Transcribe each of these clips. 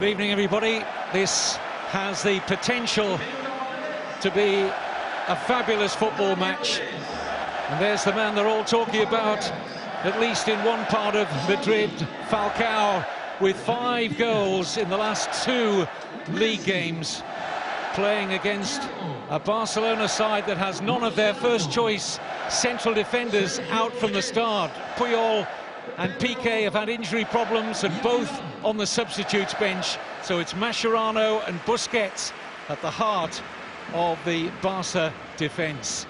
Good evening, everybody. This has the potential to be a fabulous football match. And there's the man they're all talking about, at least in one part of Madrid, Falcao, with 5 goals in the last 2 league games, playing against a Barcelona side that has none of their first-choice central defenders out from the start. Puyol and Piqué have had injury problems, and both on the substitutes bench. So it's Mascherano and Busquets at the heart of the Barca defence.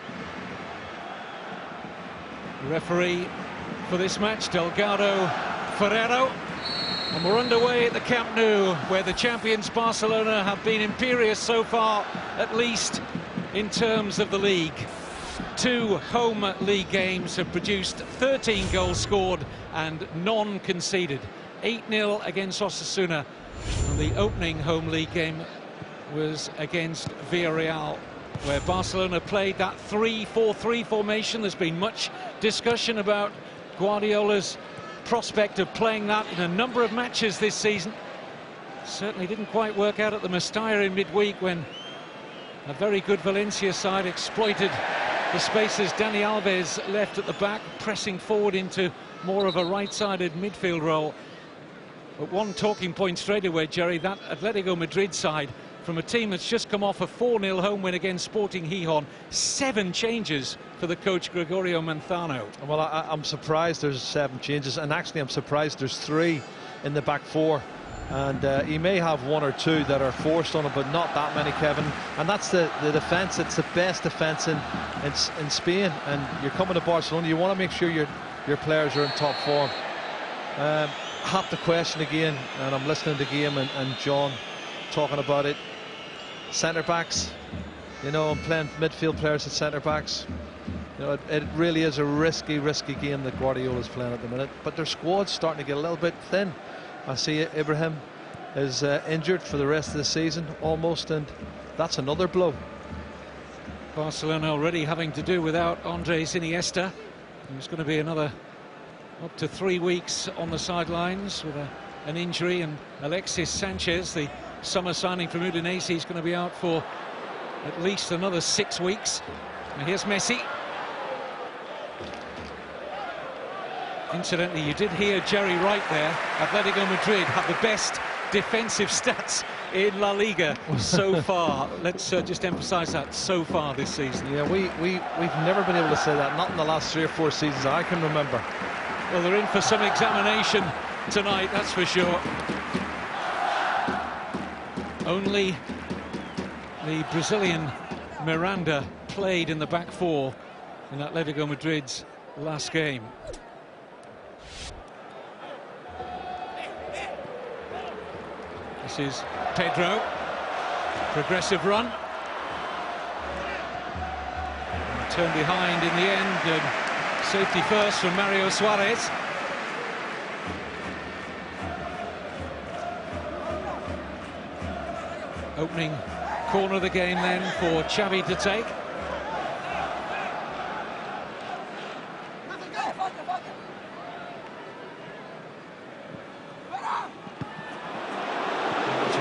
The referee for this match, Delgado Ferrero. And we're underway at the Camp Nou, where the champions Barcelona have been imperious so far, at least in terms of the league. 2 home league games have produced 13 goals scored and none conceded. 8-0 against Osasuna, and the opening home league game was against Villarreal, where Barcelona played that 3-4-3 formation. There's been much discussion about Guardiola's prospect of playing that in a number of matches this season. Certainly didn't quite work out at the Mestalla in midweek, when a very good Valencia side exploited the spaces Dani Alves left at the back, pressing forward into more of a right-sided midfield role. But one talking point straight away, Jerry, that Atlético Madrid side, from a team that's just come off a 4-0 home win against Sporting Gijón, 7 changes for the coach Gregorio Manzano. Well, I'm surprised there's 7 changes, and actually I'm surprised there's 3 in the back 4. And he may have 1 or 2 that are forced on him, but not that many, Kevin. And that's the defence. It's the best defence in Spain. And you're coming to Barcelona, you want to make sure your players are in top form. Have to question again, and I'm listening to Game and John talking about it. Centre backs, you know, I'm playing midfield players at centre backs. You know, it really is a risky game that Guardiola's playing at the minute. But their squad's starting to get a little bit thin. I see Ibrahim is injured for the rest of the season almost, and that's another blow. Barcelona already having to do without Andres Iniesta, who's going to be another up to 3 weeks on the sidelines with an injury, and Alexis Sanchez, the summer signing from Udinese, is going to be out for at least another 6 weeks. And here's Messi. Incidentally, you did hear Jerry right there. Atlético Madrid have the best defensive stats in LaLiga so far. Let's just emphasise that, so far this season. Yeah, we've never been able to say that, not in the last 3 or 4 seasons I can remember. Well, they're in for some examination tonight, that's for sure. Only the Brazilian Miranda played in the back 4 in Atlético Madrid's last game. This is Pedro. Progressive run. Turn behind in the end, and safety first from Mario Suarez. Opening corner of the game then for Xavi to take.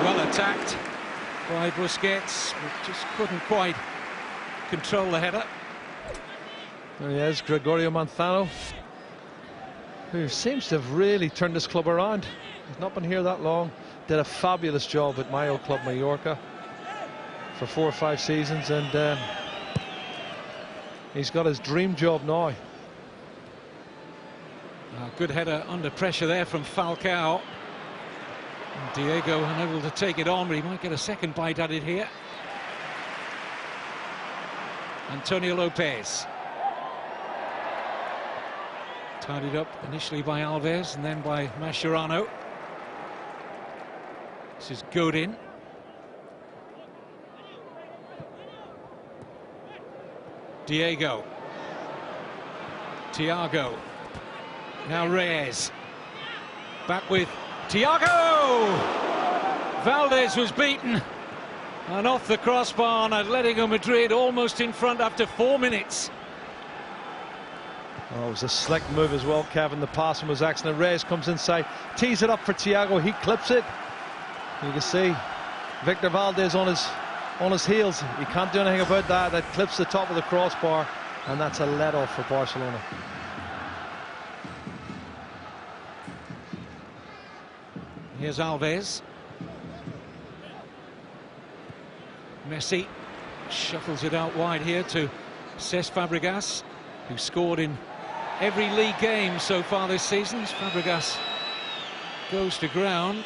Well attacked by Busquets, but just couldn't quite control the header. There he is, Gregorio Manzano, who seems to have really turned this club around. He's not been here that long. Did a fabulous job at my old club, Mallorca, for 4 or 5 seasons, and he's got his dream job now. Good header under pressure there from Falcao. Diego unable to take it on, but he might get a second bite at it here. Antonio Lopez. Tidied up initially by Alves and then by Mascherano. This is Godin. Diego. Thiago. Now Reyes. Back with Thiago! Valdez was beaten, and off the crossbar, and Atlético Madrid almost in front after 4 minutes. Oh, it was a slick move as well, Kevin. The passing was excellent. Reyes comes inside, tees it up for Thiago. He clips it. You can see Victor Valdez on his heels. He can't do anything about that. That clips the top of the crossbar, and that's a let-off for Barcelona. Here's Alves. Messi shuffles it out wide here to Cesc Fabregas, who scored in every league game so far this season. Fabregas goes to ground,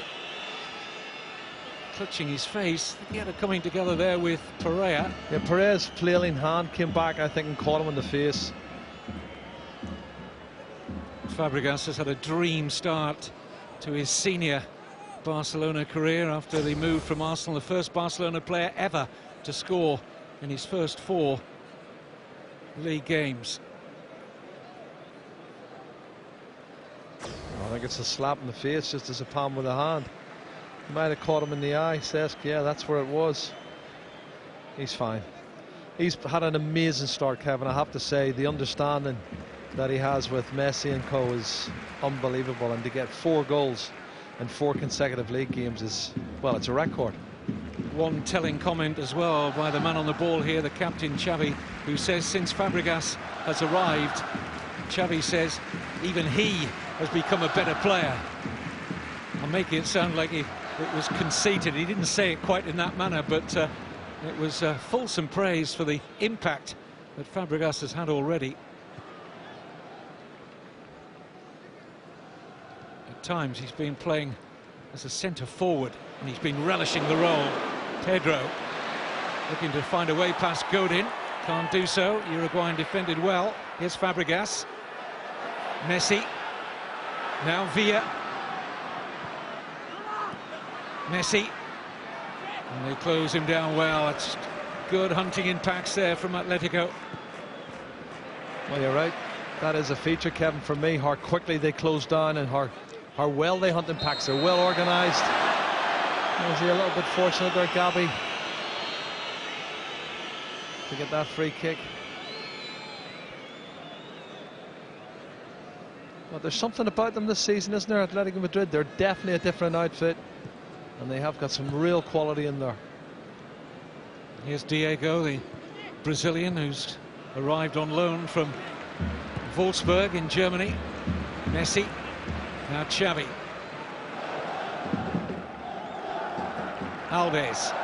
clutching his face. He had a coming together there with Pereira. Yeah, Pereira's flailing hand came back, I think, and caught him in the face. Fabregas has had a dream start to his senior Barcelona career after they moved from Arsenal, the first Barcelona player ever to score in his first 4 league games. I think it's a slap in the face, just as a palm with a hand. Might have caught him in the eye, Cesc. Yeah, that's where it was. He's fine. He's had an amazing start, Kevin. I have to say, the understanding that he has with Messi and co is unbelievable, and to get 4 goals in 4 consecutive league games is, well, it's a record. One telling comment as well by the man on the ball here, the captain Xavi, who says since Fabregas has arrived, Xavi says even he has become a better player. I'm making it sound like it was conceited. He didn't say it quite in that manner, but it was fulsome praise for the impact that Fabregas has had already. At times he's been playing as a centre forward, and he's been relishing the role. Pedro looking to find a way past Godin, can't do so. Uruguayan defended well. Here's Fabregas. Messi. Now Villa. Messi. And they close him down well. It's good hunting in packs there from Atletico. Well, you're right. That is a feature, Kevin, for me, how quickly they close down and how well they hunt in packs. They're well organised. Was he a little bit fortunate there, Gabi, to get that free kick? Well, there's something about them this season, isn't there, Atlético Madrid? They're definitely a different outfit, and they have got some real quality in there. Here's Diego, the Brazilian, who's arrived on loan from Wolfsburg in Germany. Messi. Now Xavi. Alves.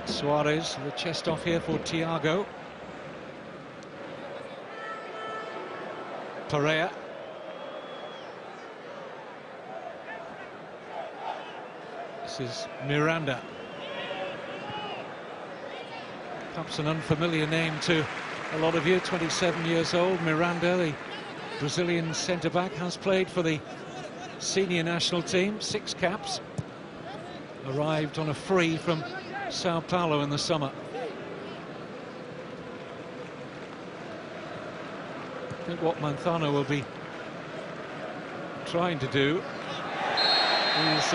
Suarez, the chest off here for Thiago. Pereira. This is Miranda. Perhaps an unfamiliar name to a lot of you. 27 years old, Miranda, the Brazilian centre-back, has played for the senior national team, 6 caps. Arrived on a free from Sao Paulo in the summer. I think what Manzano will be trying to do is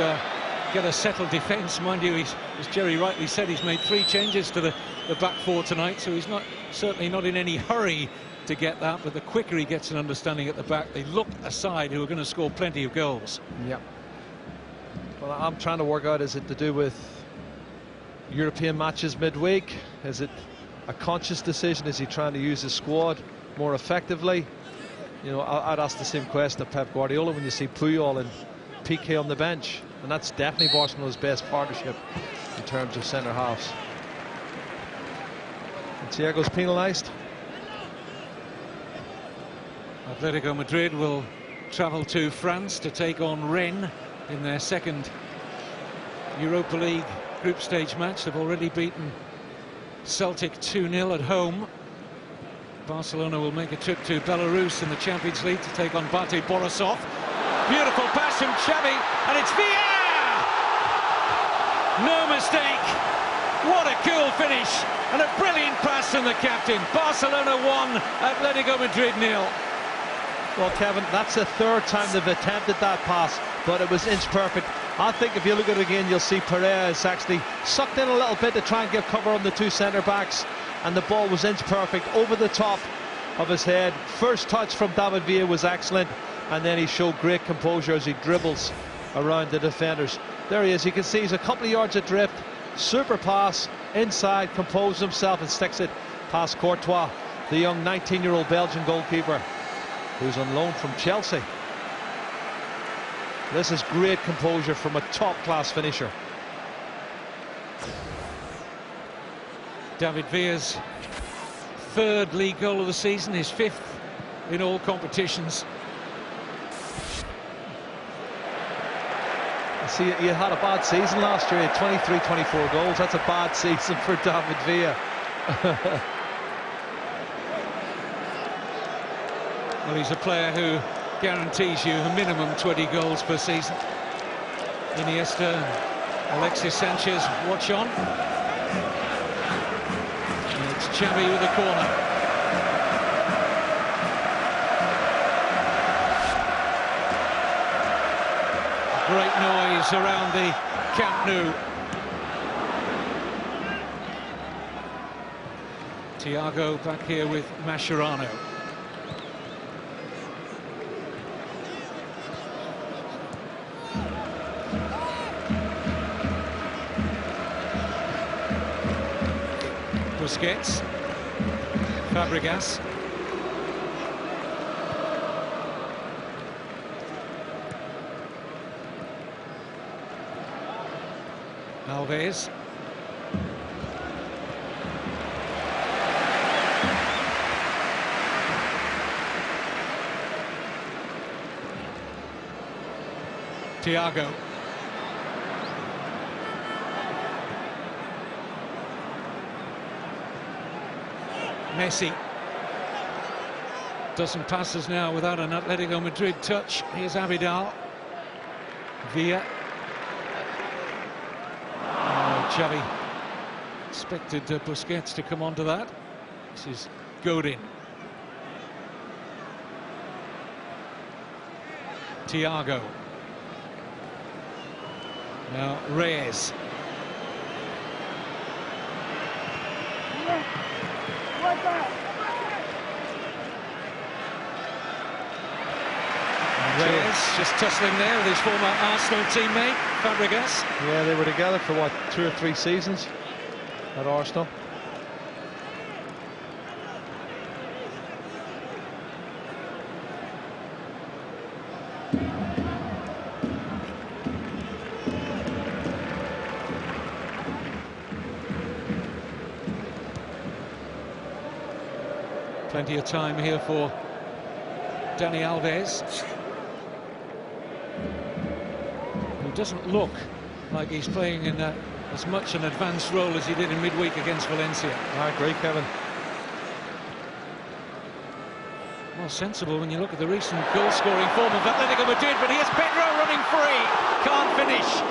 get a settled defence. Mind you, as Jerry rightly said, he's made 3 changes to the back 4 tonight, so he's certainly not in any hurry to get that, but the quicker he gets an understanding at the back, they look a side who are going to score plenty of goals. Yeah. Well, I'm trying to work out, is it to do with European matches midweek? Is it a conscious decision? Is he trying to use his squad more effectively? You know, I'd ask the same question of Pep Guardiola when you see Puyol and Piqué on the bench, and that's definitely Barcelona's best partnership in terms of centre halves. And Thiago's penalised. Atletico Madrid will travel to France to take on Rennes in their second Europa League group stage match. They've already beaten Celtic 2-0 at home. Barcelona will make a trip to Belarus in the Champions League to take on Bate Borisov. Beautiful pass from Xavi, and it's Villa! No mistake. What a cool finish, and a brilliant pass from the captain. Barcelona 1, Atletico Madrid 0. Well, Kevin, that's the 3rd time they've attempted that pass, but it was inch perfect. I think if you look at it again, you'll see Pereira is actually sucked in a little bit to try and give cover on the 2 centre-backs, and the ball was inch perfect over the top of his head. First touch from David Villa was excellent, and then he showed great composure as he dribbles around the defenders. There he is. You can see he's a couple of yards adrift. Super pass inside, composes himself and sticks it past Courtois, the young 19-year-old Belgian goalkeeper who's on loan from Chelsea. This is great composure from a top-class finisher. David Villa's third league goal of the season, his fifth in all competitions. See, he had a bad season last year. He had 23-24 goals. That's a bad season for David Villa. Well, he's a player who guarantees you a minimum 20 goals per season. Iniesta and Alexis Sanchez watch on. And it's Xavi with the corner. Great noise around the Camp Nou. Thiago back here with Mascherano. Busquets, Fabregas, Alves, Thiago. Messi. Dozen passes now without an Atlético Madrid touch. Here's Abidal. Villa. Xavi expected Busquets to come onto that. This is Godin. Thiago. Now Reyes. Reyes just tussling there with his former Arsenal teammate, Fabregas. Yeah, they were together for, what, 2 or 3 seasons at Arsenal. Plenty of time here for Dani Alves, who doesn't look like he's playing in as much an advanced role as he did in midweek against Valencia. I agree, Kevin. Well, sensible when you look at the recent goal-scoring form of Atlético Madrid, but here's Pedro running free, can't finish.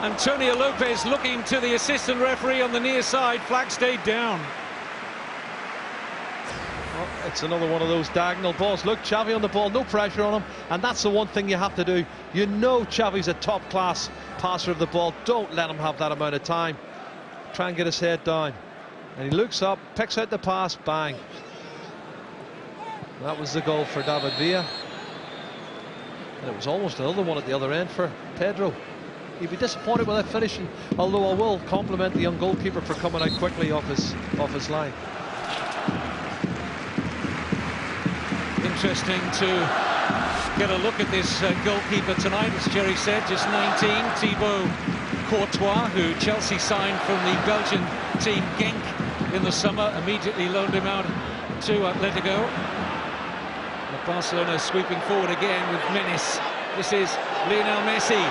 Antonio Lopez looking to the assistant referee on the near side, flag stayed down. It's another one of those diagonal balls. Look, Xavi on the ball, no pressure on him, and that's the one thing you have to do. You know Xavi's a top-class passer of the ball. Don't let him have that amount of time. Try and get his head down. And he looks up, picks out the pass, bang. That was the goal for David Villa. And it was almost another one at the other end for Pedro. He'd be disappointed with that finishing, although I will compliment the young goalkeeper for coming out quickly off his line. Interesting to get a look at this goalkeeper tonight. As Jerry said, just 19, Thibaut Courtois, who Chelsea signed from the Belgian team Genk in the summer, immediately loaned him out to Atletico. But Barcelona sweeping forward again with menace. This is Lionel Messi.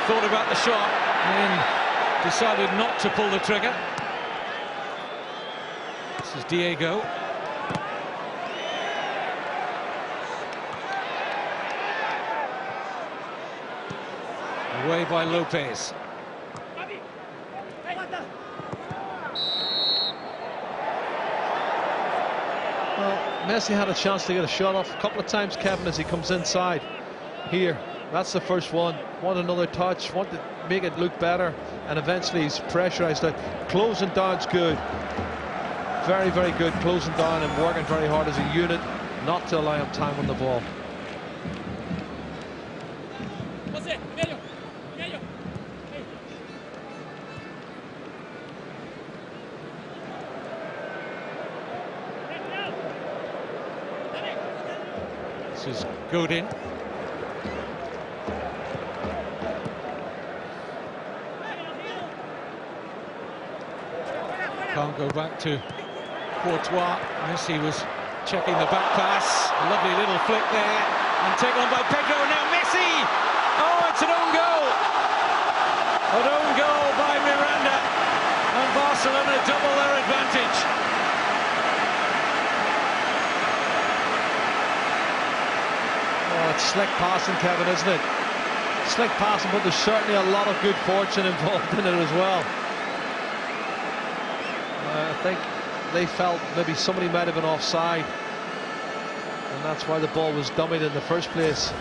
Thought about the shot and decided not to pull the trigger. This is Diego. Away by Lopez. Well, Messi had a chance to get a shot off a couple of times, Kevin, as he comes inside. Here, that's the first one. Want another touch, want to make it look better, and eventually he's pressurised out. Closing down's good. Very, very good closing down and working very hard as a unit, not to allow him time on the ball. This is Godin. Can't go back to Courtois. Messi was checking the back pass. A lovely little flick there. And taken on by Pedro. Now Messi! Oh, it's an own goal! An own goal by Miranda. And Barcelona double their advantage. Oh, it's slick passing, Kevin, isn't it? Slick passing, but there's certainly a lot of good fortune involved in it as well. I think they felt maybe somebody might have been offside, and that's why the ball was dummied in the first place.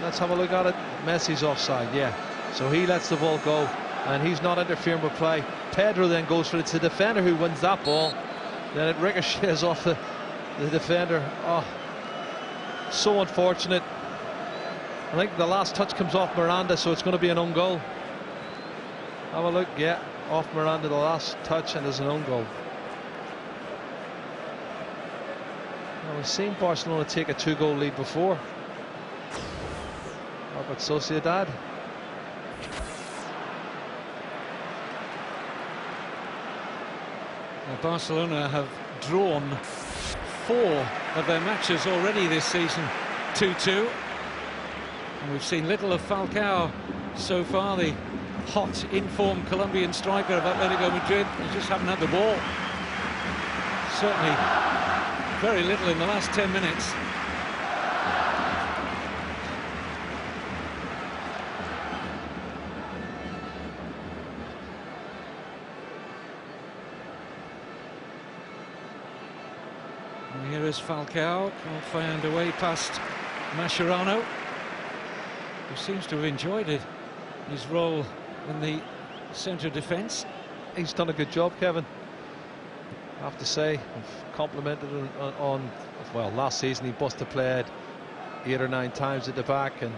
Let's have a look at it. Messi's offside, yeah. So he lets the ball go, and he's not interfering with play. Pedro then goes for it. It's the defender who wins that ball. Then it ricochets off the defender. Oh, so unfortunate. I think the last touch comes off Miranda, so it's going to be an own goal. Have a look, yeah. Off Miranda, the last touch, and there's an own goal. Now, we've seen Barcelona take a 2-goal lead before. How about Sociedad? Well, Barcelona have drawn 4 of their matches already this season, 2-2. And we've seen little of Falcao so far, the hot, in-form Colombian striker of Atlético de Madrid. They just haven't had the ball. Certainly very little in the last 10 minutes. And here is Falcao, can't find a way past Mascherano, who seems to have enjoyed it, his role in the centre defence. He's done a good job, Kevin. I have to say, I've complimented him on well, last season he must have played 8 or 9 times at the back, and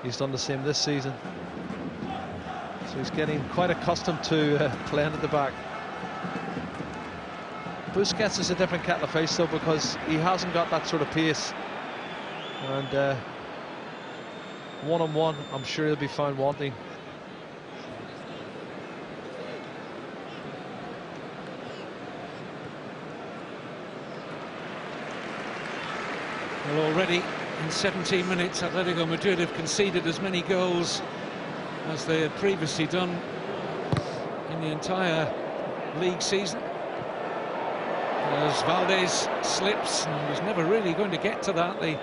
he's done the same this season. So he's getting quite accustomed to playing at the back. Busquets is a different kettle of fish though, because he hasn't got that sort of pace, and one-on-one I'm sure he'll be found wanting. Well, already in 17 minutes Atletico Madrid have conceded as many goals as they had previously done in the entire league season. As Valdez slips and was never really going to get to that, the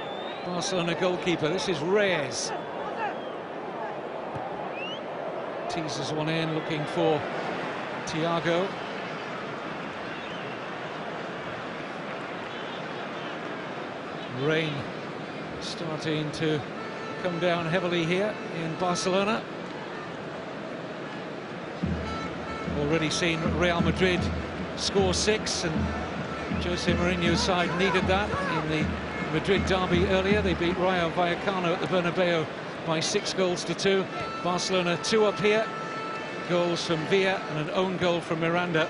Barcelona goalkeeper. This is Reyes. Teases one in, looking for Thiago. Rain starting to come down heavily here in Barcelona. Already seen Real Madrid score 6, and Jose Mourinho's side needed that in the Madrid derby earlier. They beat Rayo Vallecano at the Bernabeu by 6-2. Barcelona 2 up here. Goals from Villa and an own goal from Miranda.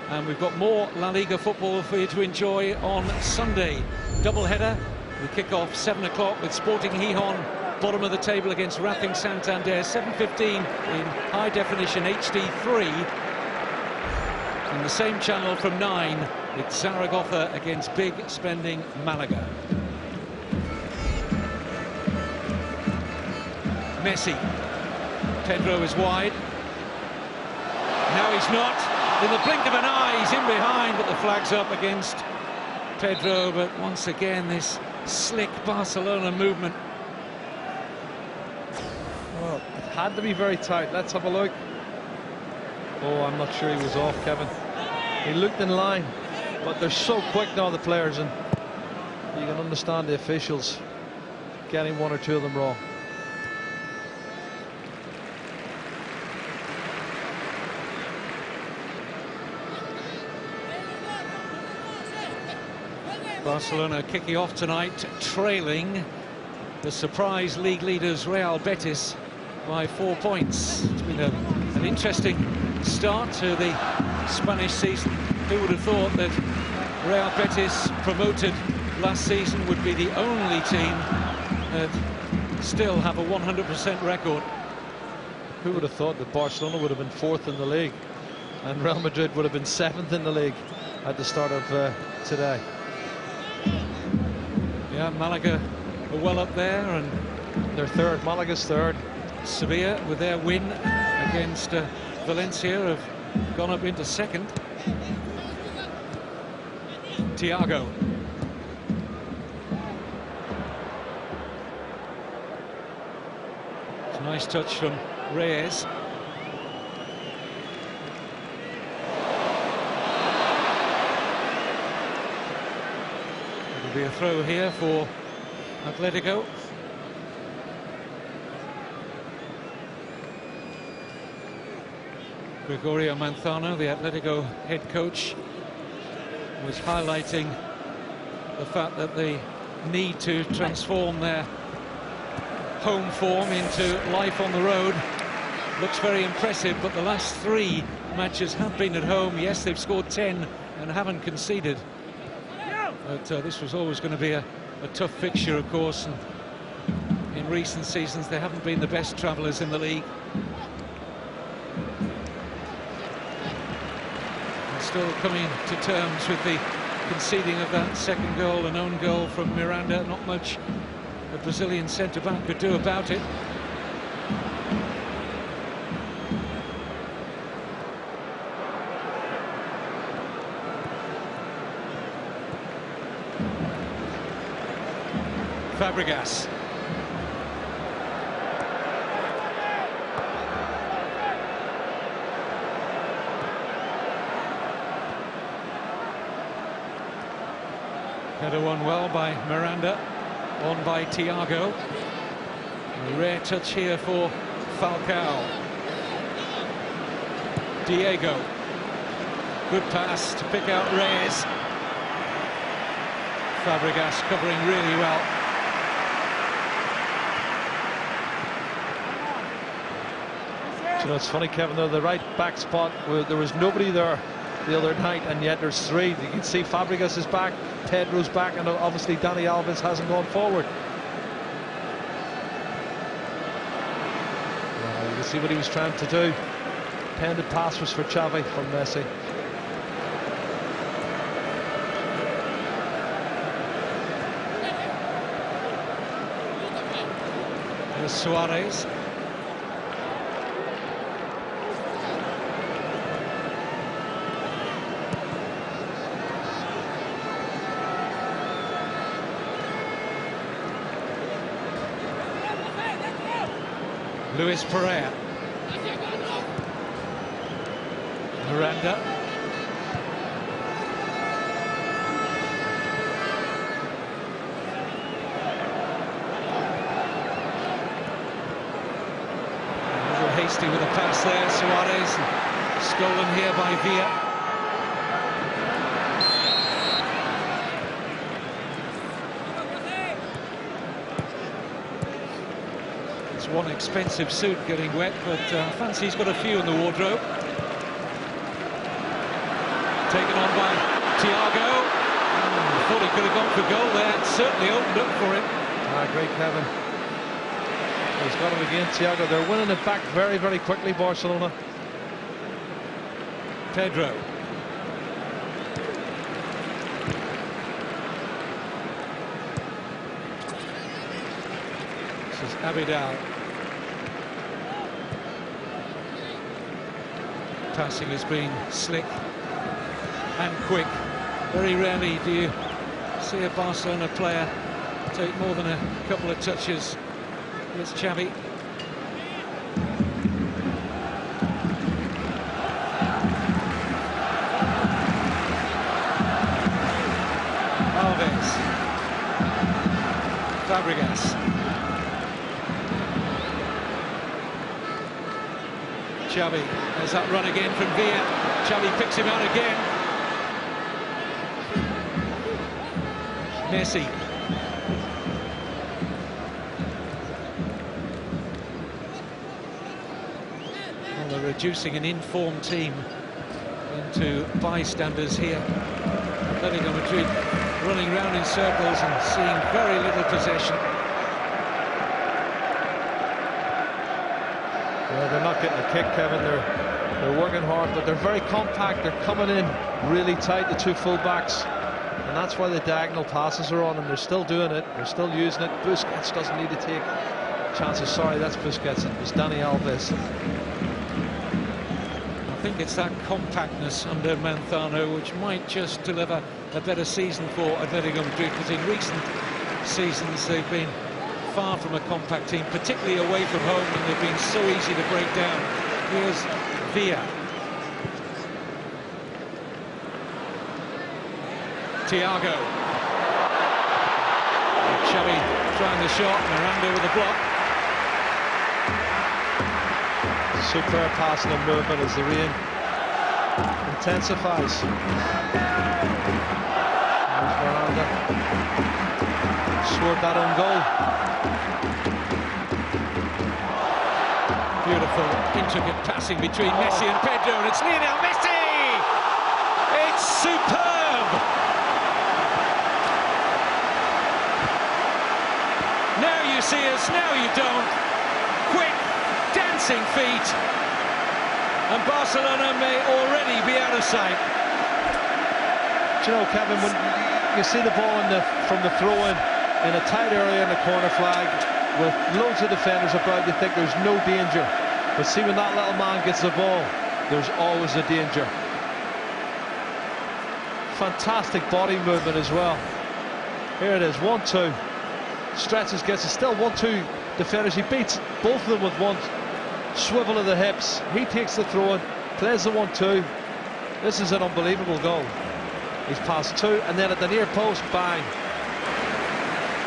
And we've got more La Liga football for you to enjoy on Sunday. Double-header. We kick off 7 o'clock with Sporting Gijón, bottom of the table against Racing Santander. 7:15 in high-definition HD3. And the same channel from 9 with Zaragoza against big-spending Malaga. Messi. Pedro is wide. Now he's not. In the blink of an eye, he's in behind, but the flag's up against Pedro. But once again, this slick Barcelona movement. Well, it had to be very tight. Let's have a look. Oh, I'm not sure he was off, Kevin. He looked in line, but they're so quick now, the players, and you can understand the officials getting 1 or 2 of them wrong. Barcelona kicking off tonight, trailing the surprise league leaders Real Betis by 4 points. It's been an interesting start to the Spanish season. Who would have thought that Real Betis, promoted last season, would be the only team that still have a 100% record. Who would have thought that Barcelona would have been 4th in the league and Real Madrid would have been 7th in the league at the start of today? Yeah, Malaga are well up there, and they're 3rd. Malaga's 3rd. Sevilla, with their win against Valencia, have gone up into 2nd. Thiago. It's a nice touch from Reyes. It'll be a throw here for Atletico. Gregorio Manzano, the Atletico head coach, was highlighting the fact that they need to transform their home form into life on the road. Looks very impressive, but the last 3 matches have been at home. Yes, they've scored 10 and haven't conceded. But this was always going to be a tough fixture, of course. And in recent seasons, they haven't been the best travellers in the league. Still coming to terms with the conceding of that second goal, an own goal from Miranda. Not much the Brazilian centre-back could do about it. Fabregas. Header won well by Miranda, on by Thiago. A rare touch here for Falcao. Diego. Good pass to pick out Reyes. Fabregas covering really well. You know, it's funny, Kevin, though, the right back spot, there was nobody there the other night, and yet there's 3. You can see Fabregas is back, Pedro's back, and obviously Dani Alves hasn't gone forward. You can see what he was trying to do. Intended pass was for Xavi from Messi. There's Suarez. Luis Pereira. Miranda. A little hasty with a pass there, Suarez. Stolen here by Villa. One expensive suit getting wet, but fancy he's got a few in the wardrobe. Taken on by Thiago. Thought he could have gone for goal there. It certainly opened up for him. Great, Kevin. He's got him again, Thiago. They're winning it back very, very quickly, Barcelona. Pedro. This is Abidal. Passing has been slick and quick. Very rarely do you see a Barcelona player take more than a couple of touches. It's Xavi. Alves. Fabregas. Xavi, there's that run again from Villa. Xavi picks him out again. Messi. reducing an informed team into bystanders here. Atletico Madrid running round in circles and seeing very little possession. Yeah, they're not getting a kick, Kevin. They're working hard, but they're very compact. They're coming in really tight, the two full-backs. And that's why the diagonal passes are on, and they're still doing it. They're still using it. Busquets doesn't need to take chances. Sorry, that's Busquets. It was Dani Alves. I think it's that compactness under Manzano which might just deliver a better season for Atletico Madrid, because in recent seasons they've been far from a compact team, particularly away from home, and they've been so easy to break down. Here's Villa. Thiago. Xavi trying the shot, Miranda with a block. Superb passing and movement as the rain intensifies. There's Miranda. Scored that own goal. Beautiful, intricate passing between Messi and Pedro, and it's Lionel Messi! It's superb! Now you see us, now you don't. Quick, dancing feet, and Barcelona may already be out of sight. Do you know, Kevin, when you see the ball from the throw-in in a tight area in the corner flag with loads of defenders about, you think there's no danger. But see, when that little man gets the ball, there's always a danger. Fantastic body movement as well. Here it is, 1-2. Stretches, gets it, still 1-2 defenders. He beats both of them with one swivel of the hips. He takes the throw-in, plays the 1-2. This is an unbelievable goal. He's passed two, and then at the near post, bang.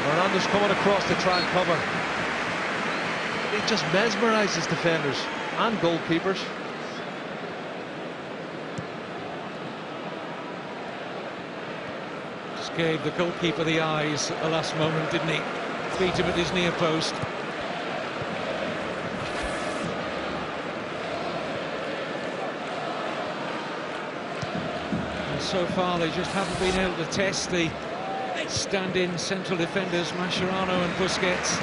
Hernandez coming across to try and cover. He just mesmerises defenders and goalkeepers. Just gave the goalkeeper the eyes at the last moment, didn't he? Beat him at his near post. And so far they just haven't been able to test the stand-in central defenders Mascherano and Busquets.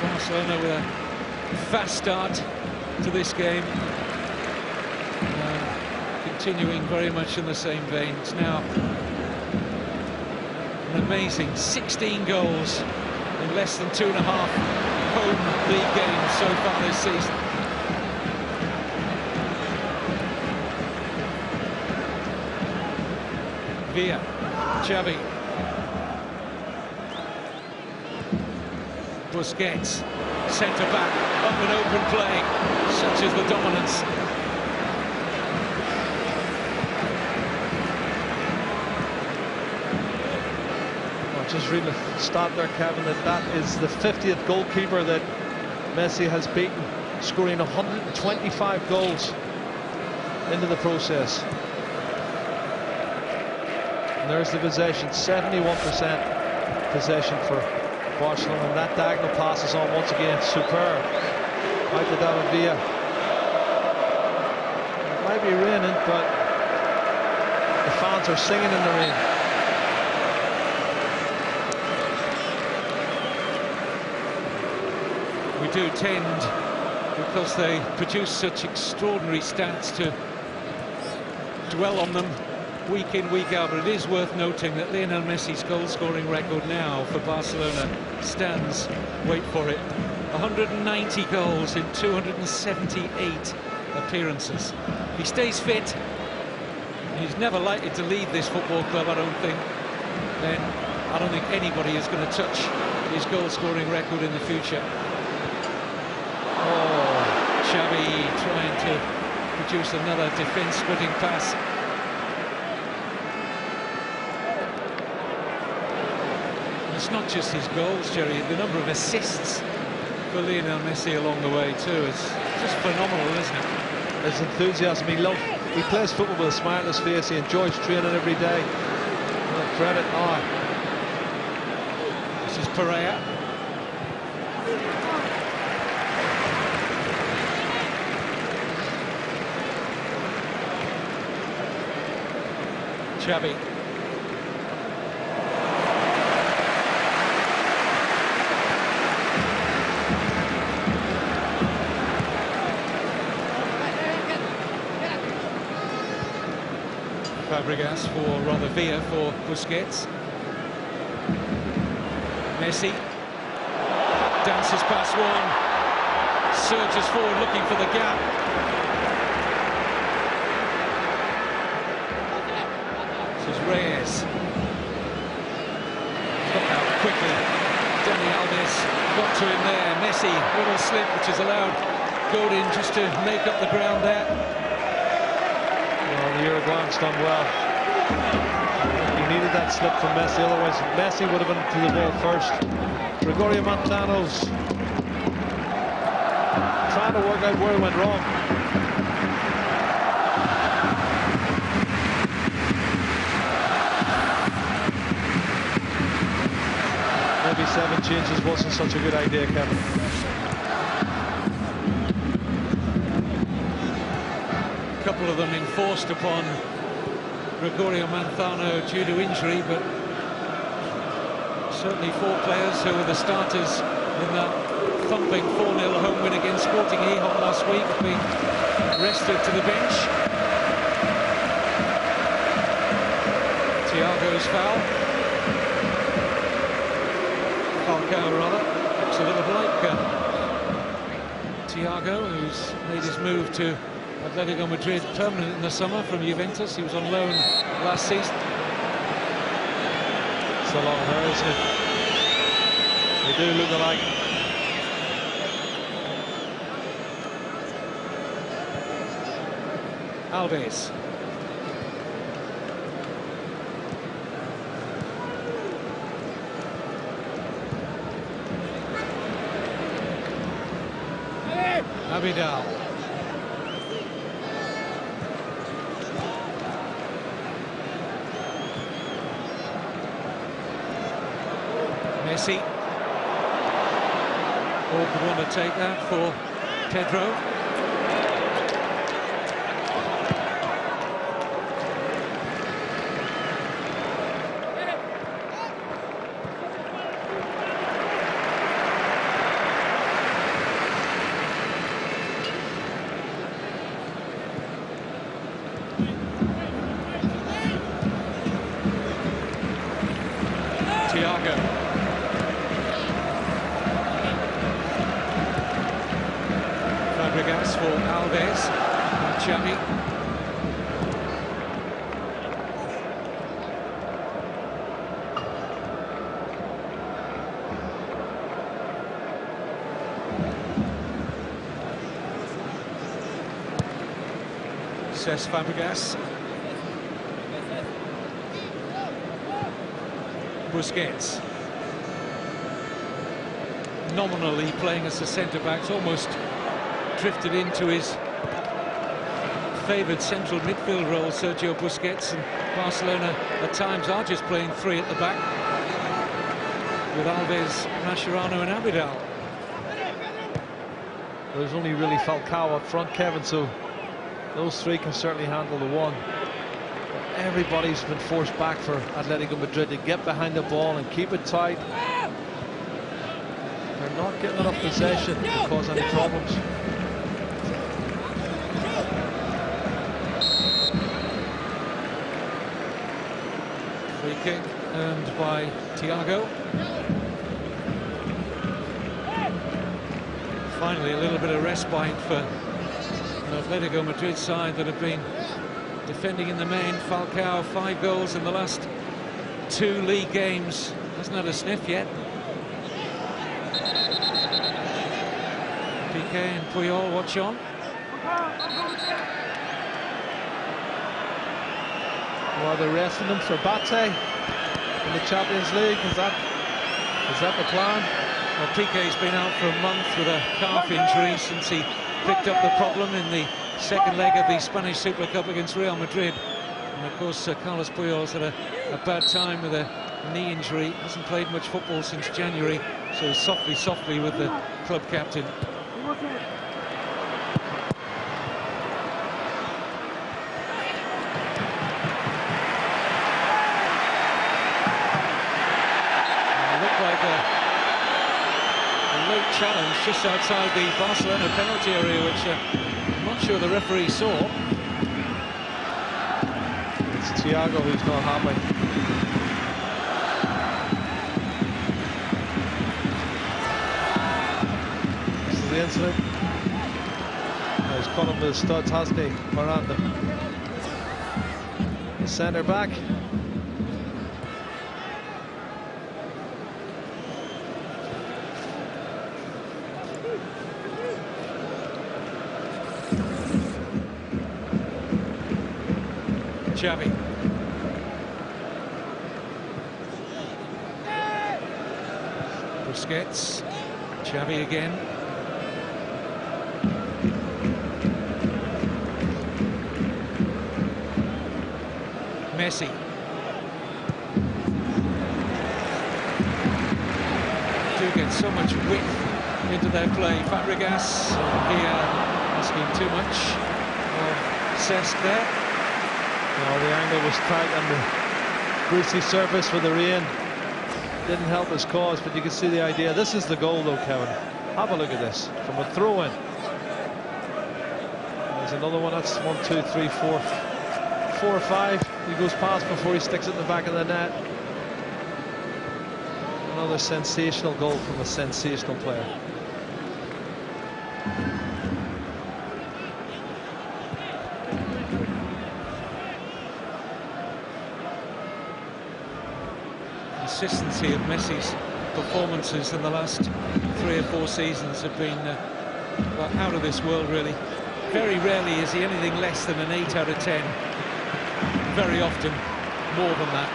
Barcelona with a fast start to this game, continuing very much in the same vein. It's now an amazing 16 goals in less than 2.5 home league games so far this season. Villa, Xavi, Busquets, centre-back, up and open play, such is the dominance. Just reading the stat there, Kevin, that is the 50th goalkeeper that Messi has beaten, scoring 125 goals into the process. And there's the possession, 71% possession for Barcelona, and that diagonal pass is on once again. Superb. Out to David Villa. It might be raining, but the fans are singing in the rain. We do tend, because they produce such extraordinary stats, to dwell on them week in, week out, but it is worth noting that Lionel Messi's goal-scoring record now for Barcelona stands, wait for it, 190 goals in 278 appearances. He stays fit, he's never likely to leave this football club, I don't think. Then I don't think anybody is going to touch his goal-scoring record in the future. Oh, Xavi trying to produce another defence-splitting pass. It's not just his goals, Jerry, the number of assists for Lionel Messi along the way too is just phenomenal, isn't it? His enthusiasm, he plays football with a smile on his face, he enjoys training every day. Well, credit. This is Pereira. Xavi. Fabregas for, rather Villa for Busquets. Messi dances past one, surges forward looking for the gap. This is Reyes. Look out quickly. Dani Alves got to him there. Messi, little slip which has allowed Godin just to make up the ground there. Well, the Uruguayan's done well. He needed that slip from Messi, otherwise Messi would have been to the ball first. Gregorio Montano's trying to work out where it went wrong. Maybe 7 changes wasn't such a good idea, Kevin. A couple of them enforced upon Gregorio Montano due to injury, but certainly 4 players who were the starters in that thumping 4-0 home win against Sporting Gijón last week have been rested to the bench. Thiago's foul. Falcao rather. Looks a little like Thiago, who's made his move to Atlético Madrid permanent in the summer from Juventus. He was on loan last season. It's a long hair, isn't it? They do look alike. Alves. Abidal. Messi. All could want to take that for Pedro. Thiago. Fabregas for Alves. And Xavi. Says Fabregas. Busquets. Nominally playing as a centre-back, almost drifted into his favoured central midfield role, Sergio Busquets, and Barcelona at times are just playing 3 at the back with Alves, Mascherano and Abidal. There's only really Falcao up front, Kevin, so those 3 can certainly handle the one. But everybody's been forced back for Atlético Madrid to get behind the ball and keep it tight. They're not getting enough possession to cause any problems. Free kick earned by Thiago. Finally, a little bit of respite for an Atlético Madrid side that have been defending in the main. Falcao, 5 goals in the last 2 league games. Hasn't had a sniff yet. Piqué and Puyol watch on. Well, they're resting them for Bate in the Champions League. Is that the plan? Well, Piqué's been out for a month with a calf injury since he picked up the problem in the second leg of the Spanish Super Cup against Real Madrid. And of course, Carlos Puyol's had a bad time with a knee injury. Hasn't played much football since January, so softly with the club captain. challenge just outside the Barcelona penalty area, which I'm not sure the referee saw. It's Thiago who's not happy. This is the incident. He's caught him with his studs, hasn't he? Miranda. The centre back. Xavi. Busquets. Xavi again. Messi. Do get so much width into their play. Fabregas here asking too much of Cesc there. Well, the angle was tight and the greasy surface for the rain didn't help his cause, but you can see the idea. This is the goal though, Kevin. Have a look at this from a throw-in. There's another one. That's 1, 2, 3, 4, 4 or 5. He goes past before he sticks it in the back of the net. Another sensational goal from a sensational player. Consistency of Messi's performances in the last 3 or 4 seasons have been well, out of this world, really. Very rarely is he anything less than an 8 out of 10. Very often more than that.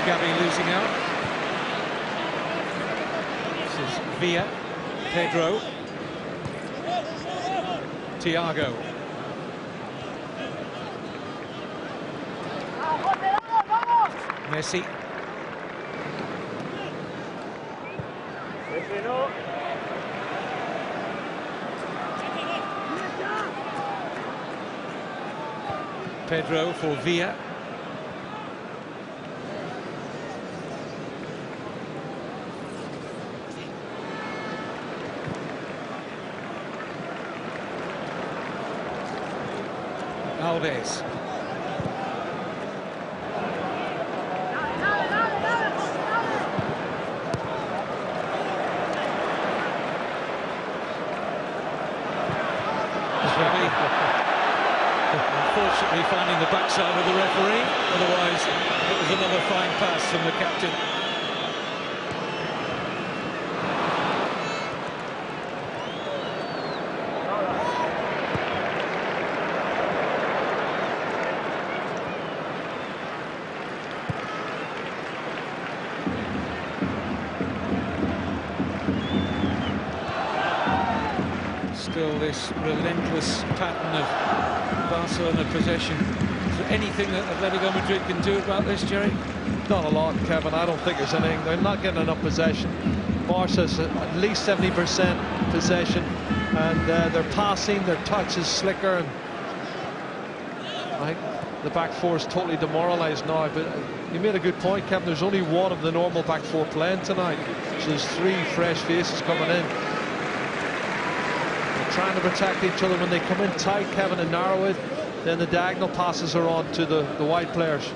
Gavi losing out. This is Villa, Pedro, Thiago. Messi. Pedro for Villa. Alves. Unfortunately finding the backside of the referee, otherwise it was another fine pass from the captain. Still this relentless pattern of Barcelona possession. Is there anything that Atletico Madrid can do about this, Jerry? Not a lot, Kevin. I don't think there's anything. They're not getting enough possession. Barca's at least 70% possession, and their passing, their touch is slicker, and I think the back four is totally demoralised now. But you made a good point, Kevin. There's only one of the normal back four playing tonight, so there's 3 fresh faces coming in. Trying to protect each other. When they come in tight, Kevin, and narrow it, then the diagonal passes are on to the wide players.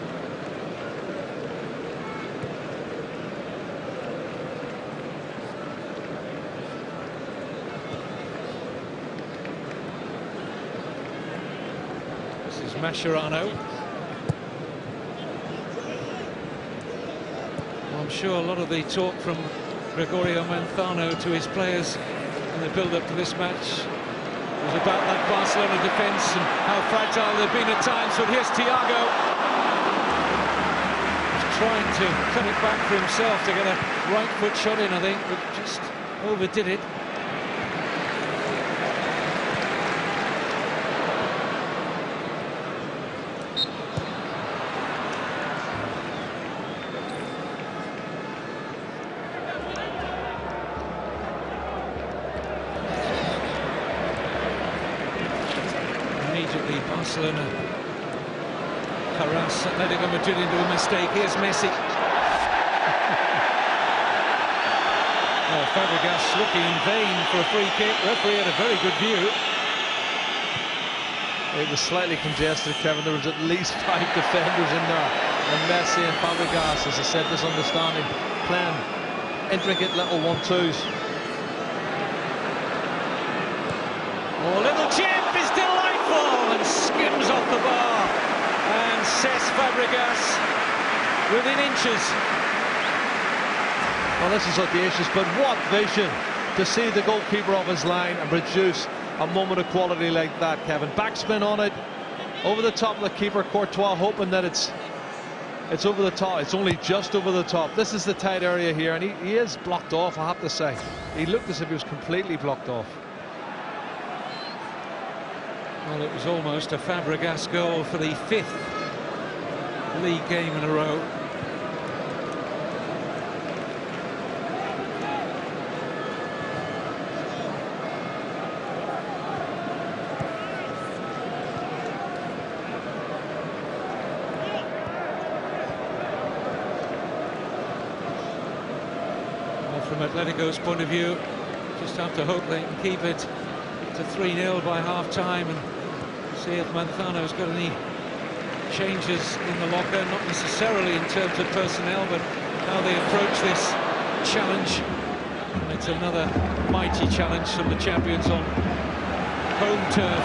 This is Mascherano. Well, I'm sure a lot of the talk from Gregorio Manzano to his players in the build-up to this match was about that Barcelona defence and how fragile they've been at times. But here's Thiago, he's trying to cut it back for himself to get a right foot shot in, I think, but just overdid it. Barcelona. Carras, Atlético de Madrid into a mistake. Here's Messi. Oh, Fabregas looking in vain for a free kick. Referee had a very good view. It was slightly congested, Kevin. There was at least 5 defenders in there. And Messi and Fabregas, as I said, misunderstanding, playing intricate little 1-2s. Oh, little chip is delightful and skims off the bar. And Cesc Fabregas within inches. Well, this is audacious, but what vision to see the goalkeeper off his line and produce a moment of quality like that, Kevin. Backspin on it, over the top of the keeper, Courtois, hoping that it's over the top. It's only just over the top. This is the tight area here, and he is blocked off, I have to say. He looked as if he was completely blocked off. Well, it was almost a Fabregas goal for the 5th league game in a row. From Atletico's point of view, just have to hope they can keep it to 3-0 by half-time and see if Manzano's got any changes in the locker, not necessarily in terms of personnel, but how they approach this challenge. And it's another mighty challenge from the champions on home turf.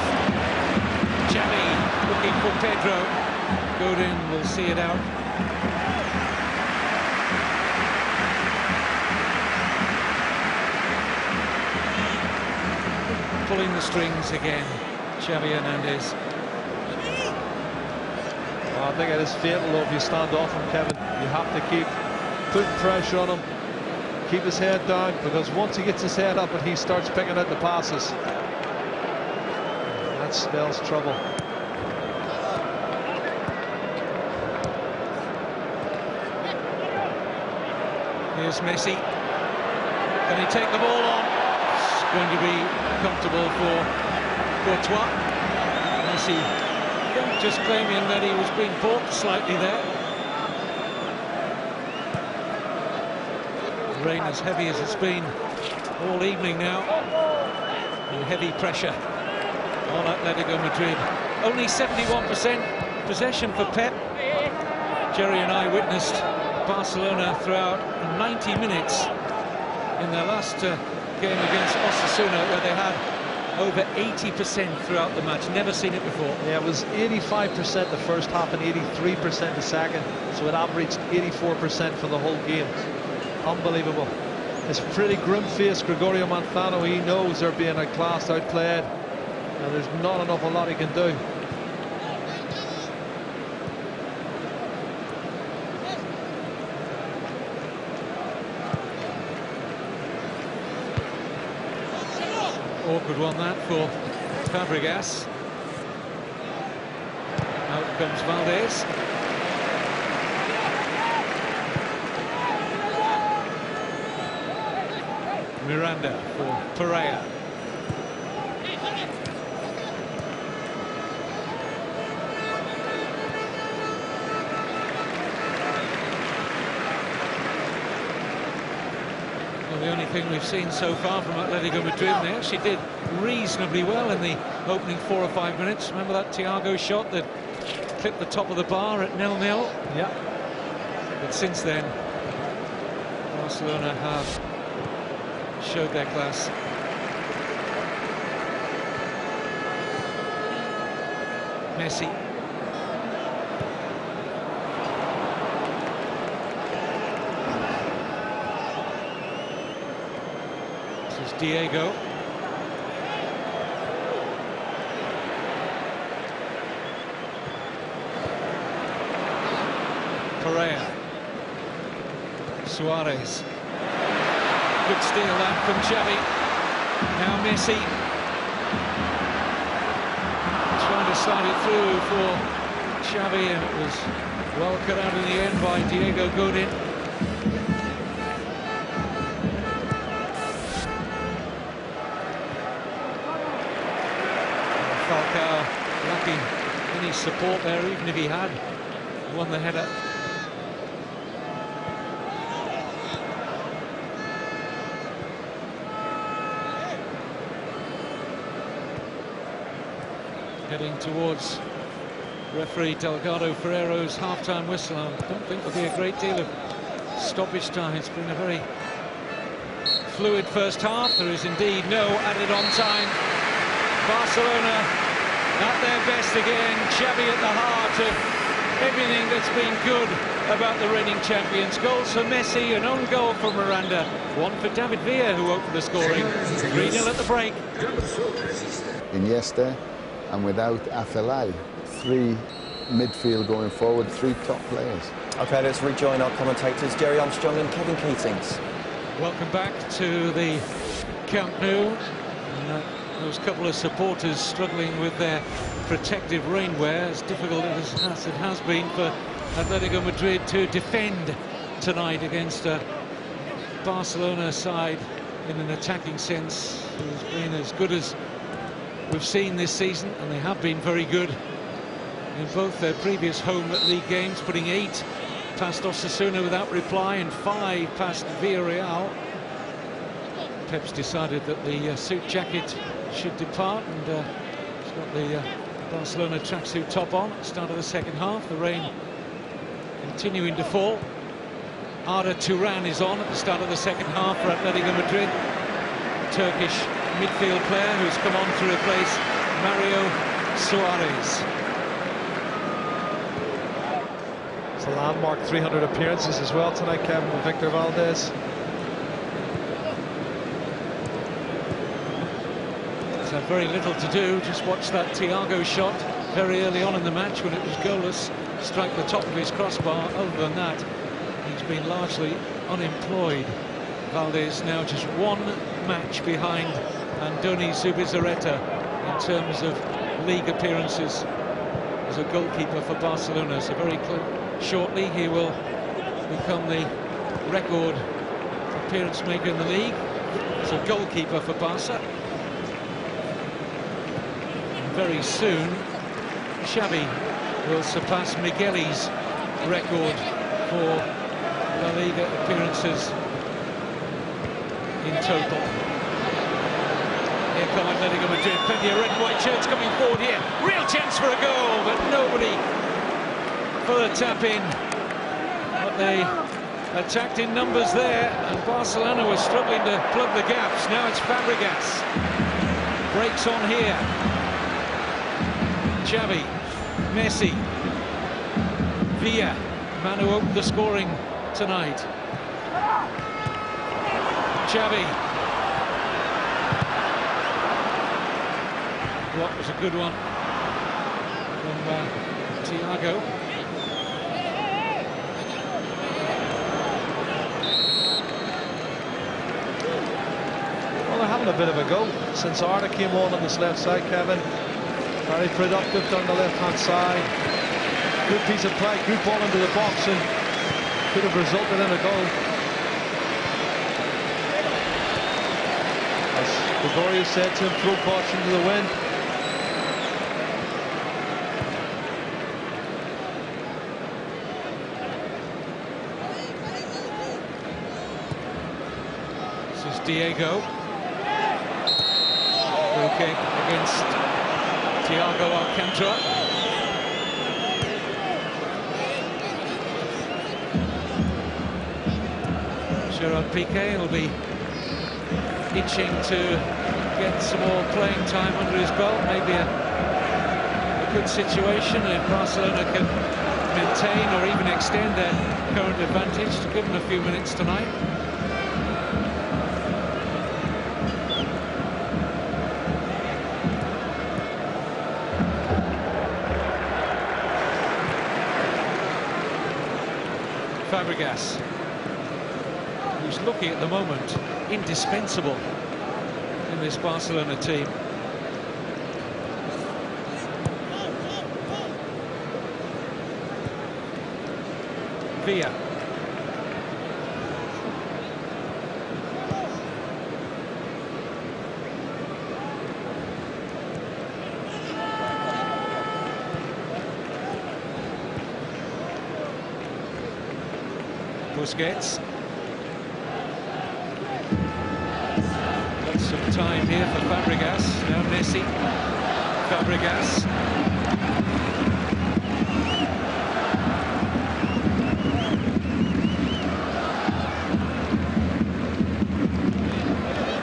Xavi looking for Pedro. Godin will see it out. Pulling the strings again, Xavi Hernandez. Well, I think it is fatal though if you stand off him, Kevin. You have to keep putting pressure on him, keep his head down, because once he gets his head up and he starts picking out the passes, that spells trouble. Here's Messi. Can he take the ball on? It's going to be comfortable for Courtois. Messi just claiming that he was being balked slightly there. The rain as heavy as it's been all evening now, and heavy pressure on Atletico Madrid. Only 71% possession for Pep. Jerry and I witnessed Barcelona throughout 90 minutes in their last game against Osasuna, where they had over 80% throughout the match. Never seen it before. Yeah, it was 85% the first half and 83% the second, so it averaged 84% for the whole game. Unbelievable. It's pretty grim-faced Gregorio Manzano. He knows they're being outclassed, outplayed, and there's not an awful lot he can do. Awkward one that for Fabregas. Out comes Valdez. Miranda for Pereira. The only thing we've seen so far from Atletico Madrid, they actually did reasonably well in the opening 4 or 5 minutes. Remember that Thiago shot that clipped the top of the bar at 0-0? Yeah. But since then, Barcelona have showed their class. Messi. Diego. Pereira. Suarez. Good steal that from Xavi. Now Messi. Trying to slide it through for Xavi, and it was well cut out in the end by Diego Godin. Lucky support there, even if he had won the header. Heading towards referee Delgado Ferrero's half-time whistle. I don't think there'll be a great deal of stoppage time. It's been a very fluid first half. There is indeed no added on time. Barcelona at their best again. Xavi at the heart of everything that's been good about the reigning champions. Goals for Messi, an own goal for Miranda, one for David Villa, who opened the scoring. 3-0 at the break. Iniesta, and without Afellay, 3 midfield going forward, 3 top players. OK, let's rejoin our commentators, Jerry Armstrong and Kevin Keatings. Welcome back to the Camp Nou. Those couple of supporters struggling with their protective rainwear, as difficult as it has been for Atletico Madrid to defend tonight against a Barcelona side in an attacking sense who's been as good as we've seen this season, and they have been very good in both their previous home league games, putting 8 past Osasuna without reply and 5 past Villarreal. Pep's decided that the suit jacket should depart, and he's got the Barcelona tracksuit top on at the start of the second half. The rain continuing to fall. Arda Turan is on at the start of the second half for Atletico Madrid. Turkish midfield player who's come on to replace Mario Suarez. It's a landmark 300 appearances as well tonight, Kevin, with Victor Valdez. So very little to do, just watch that Thiago shot very early on in the match when it was goalless, strike the top of his crossbar. Other than that, he's been largely unemployed. Valdez now just 1 match behind Andoni Zubizarreta in terms of league appearances as a goalkeeper for Barcelona. So very shortly he will become the record appearance maker in the league as a goalkeeper for Barca. Very soon Xavi will surpass Migueli's record for LaLiga appearances in total. Here come Atletico Madrid, plenty of red and white shirts coming forward here. Real chance for a goal, but nobody for the tap-in. But they attacked in numbers there, and Barcelona was struggling to plug the gaps. Now it's Fabregas. Breaks on here. Xavi, Messi, Villa, man who opened the scoring tonight. Xavi. Block was a good one from Thiago. Well, they're having a bit of a go since Arda came on this left side, Kevin. Very productive down the left-hand side. Good piece of play, good ball into the box, and could have resulted in a goal. As Gregorio said to him, throw caution to the wind. This is Diego. Goal kick against Thiago Alcantara. Gerard Piqué will be itching to get some more playing time under his belt. Maybe a good situation if Barcelona can maintain or even extend their current advantage, to give them a few minutes tonight. Fabregas, who's looking at the moment indispensable in this Barcelona team. Villa. Busquets. Got some time here for Fabregas. Now Messi. Fabregas.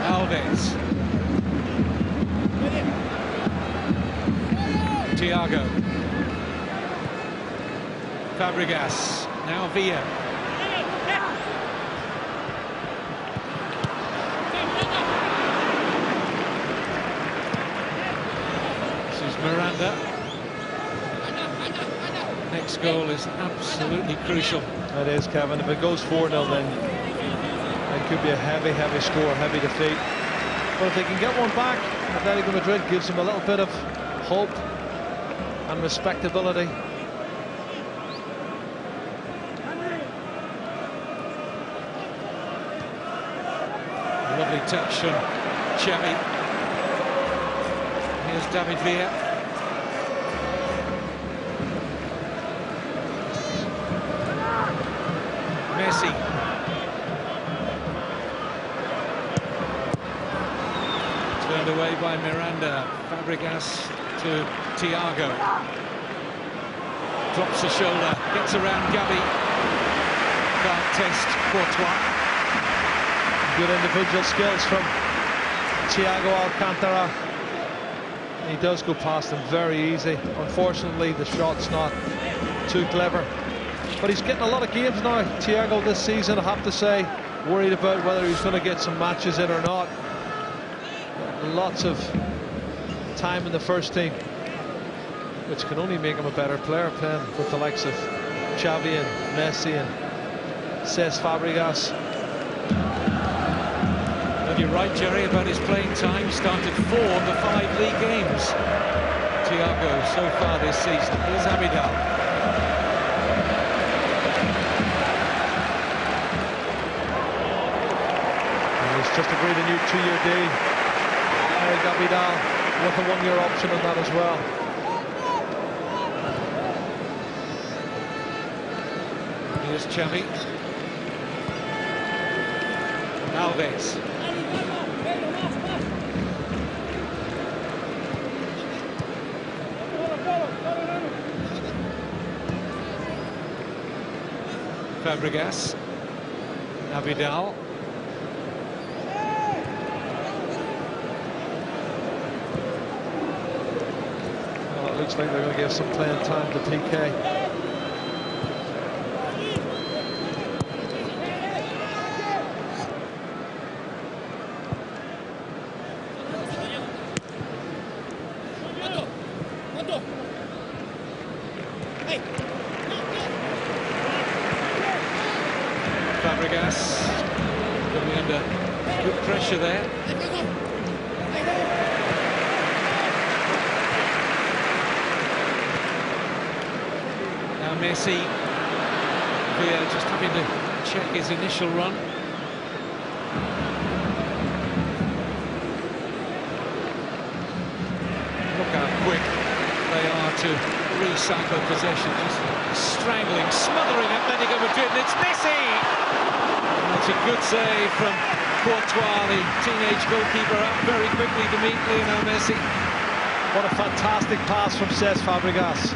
Alves. Thiago. Fabregas. Now Villa. This is Miranda. Next goal is absolutely crucial. It is, Kevin. If it goes 4-0, then it could be a heavy, heavy score, heavy defeat. But if they can get one back, Atlético Madrid gives them a little bit of hope and respectability. Lovely touch from Xavi. Here's David Villa. Messi. Turned away by Miranda. Fabregas to Thiago. Drops the shoulder, gets around Gavi. Can't test Courtois. Good individual skills from Thiago Alcantara. He does go past him very easy. Unfortunately, the shot's not too clever. But he's getting a lot of games now, Thiago, this season, I have to say. Worried about whether he's going to get some matches in or not. Lots of time in the first team, which can only make him a better player, playing with the likes of Xavi and Messi and Cesc Fabregas. And you're right, Jerry, about his playing time. Started 4 of the 5 league games. Thiago so far this season. Here's Abidal. He's just agreed a new 2-year deal. Eric Abidal with a 1-year option on that as well. Here's Xavi. Alves. Fabregas. Abidal. Well, it looks like they're going to give some playing time to PK. Fabregas coming under good pressure there. Now Messi, Villa just having to check his initial run. Look how quick they are to recycle possession, just strangling, smothering Atlético Madrid, and it's Messi! That's a good save from Courtois, the teenage goalkeeper, up very quickly to meet Lionel Messi. What a fantastic pass from Cesc Fabregas.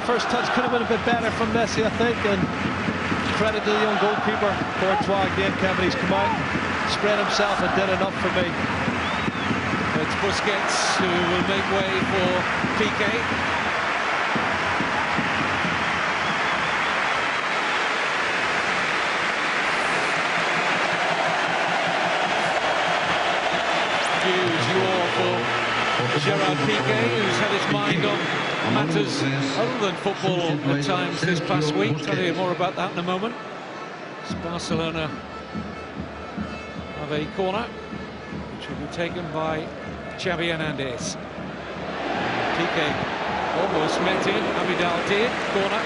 First touch could have been a bit better from Messi, I think, and credit to the young goalkeeper. Courtois again, Kevin, he's come out, spread himself and did enough for me. It's Busquets who will make way for PK. Huge roar for Gerard Piqué, who's had his mind on matters other than football at times this past week. Tell you more about that in a moment. It's Barcelona have a corner, which will be taken by Xavi Hernandez. Piqué almost met in. Abidal did. Corner.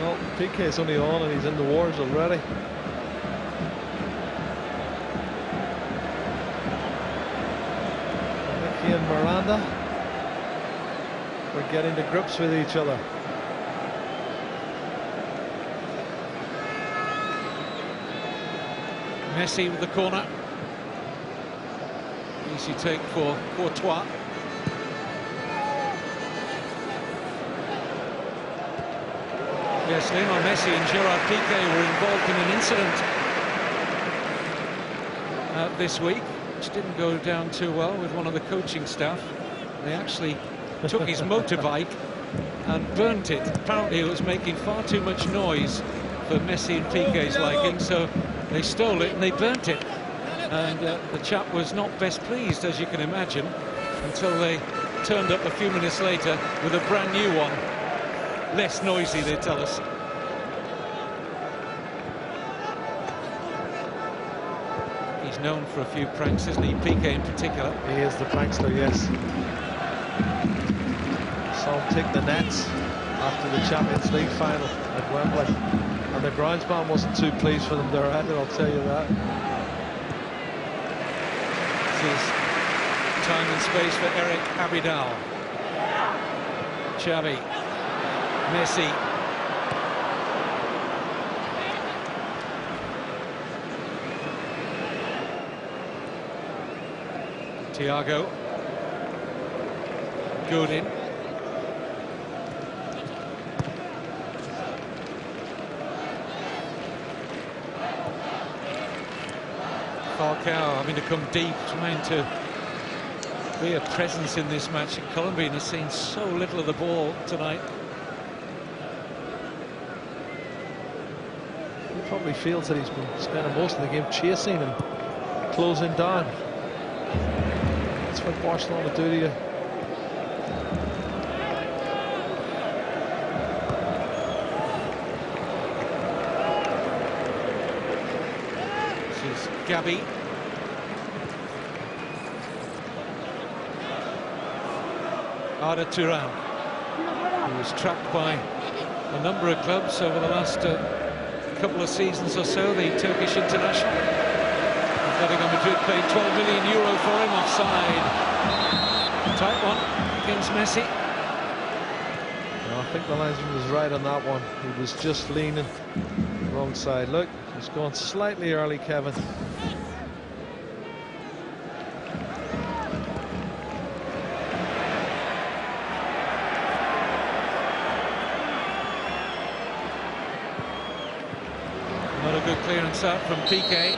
Well, Piqué's only on and he's in the wars already. And Miranda, we're getting to grips with each other. Messi with the corner. Easy take for Courtois. Yes, Lionel Messi and Gerard Piqué were involved in an incident this week, which didn't go down too well with one of the coaching staff. They actually took his motorbike and burnt it. Apparently it was making far too much noise for Messi and Piqué's liking, so they stole it and they burnt it. And the chap was not best pleased, as you can imagine, until they turned up a few minutes later with a brand new one. Less noisy, they tell us. He's known for a few pranks, isn't he? Piqué in particular. He is the prankster, yes. Saw him take the nets after the Champions League final at Wembley. And the groundsman wasn't too pleased for them there either, I'll tell you that. This is time and space for Eric Abidal. Xavi. Messi. Thiago. Godin. Falcao having to come deep, trying to be a presence in this match. Colombia has seen so little of the ball tonight. He probably feels that he's been spending most of the game chasing and closing down. That's what Barcelona do to you. This is Gabi. Arda Turan, who was trapped by a number of clubs over the last couple of seasons or so, the Turkish international. Atlético Madrid paid €12 million for him, offside. Tight one against Messi. No, I think the linesman was right on that one. He was just leaning wrong side. Look, he's gone slightly early, Kevin. Not a good clearance out from Piqué.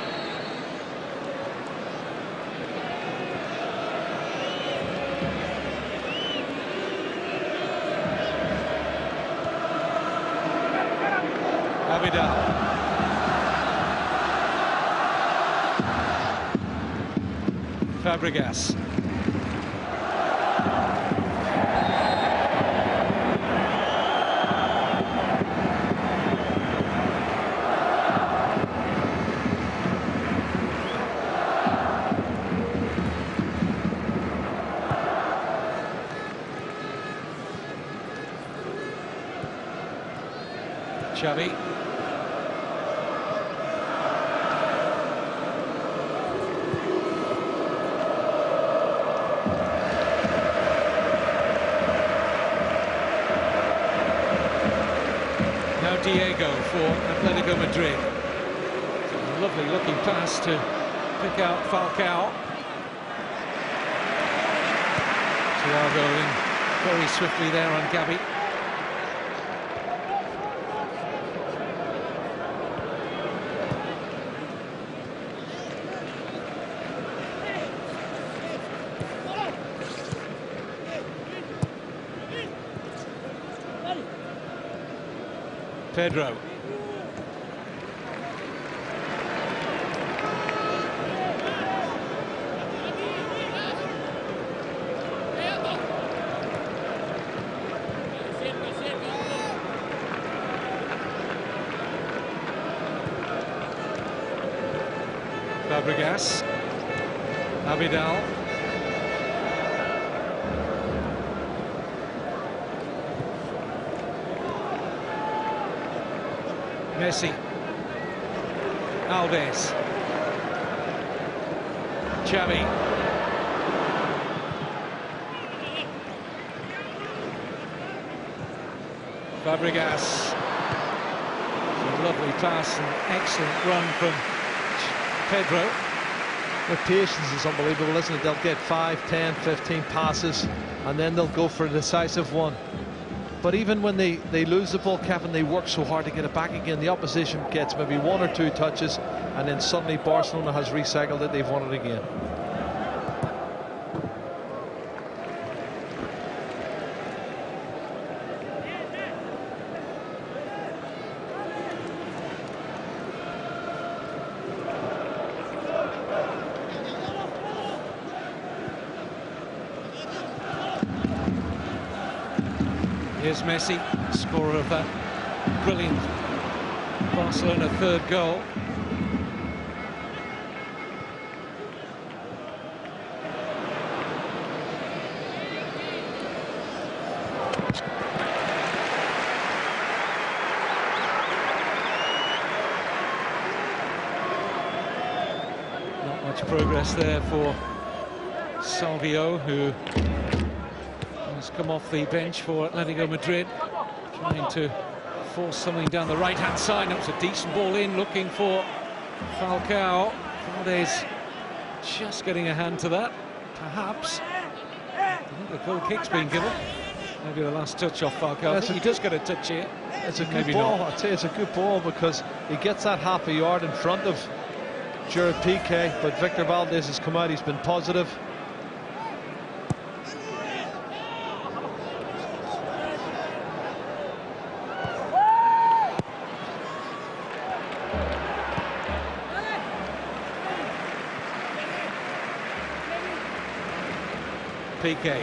Abidal. Fabregas. Xavi. Now Diego for Atlético Madrid. A lovely looking pass to pick out Falcao. Thiago in very swiftly there on Gabi. Pedro. Fabregas. Abidal. Messi. Alves. Xavi. Fabregas. A lovely pass and excellent run from Pedro. Their patience is unbelievable, isn't it? They'll get 5, 10, 15 passes and then they'll go for a decisive one. But even when they lose the ball, Kevin, they work so hard to get it back again. The opposition gets maybe 1 or 2 touches and then suddenly Barcelona has recycled it, they've won it again. Here's Messi, scorer of that brilliant Barcelona third goal. Not much progress there for Salvio, who has come off the bench for Atlético Madrid, trying to force something down the right-hand side. That was a decent ball in, looking for Falcao. Valdez just getting a hand to that, perhaps. I think the goal kick's been given. Maybe the last touch off Falcao. I think he does get a touch here. It's a good ball. I'd say it's a good ball because he gets that half a yard in front of Gerard Piqué, but Victor Valdez has come out, he's been positive. Piqué.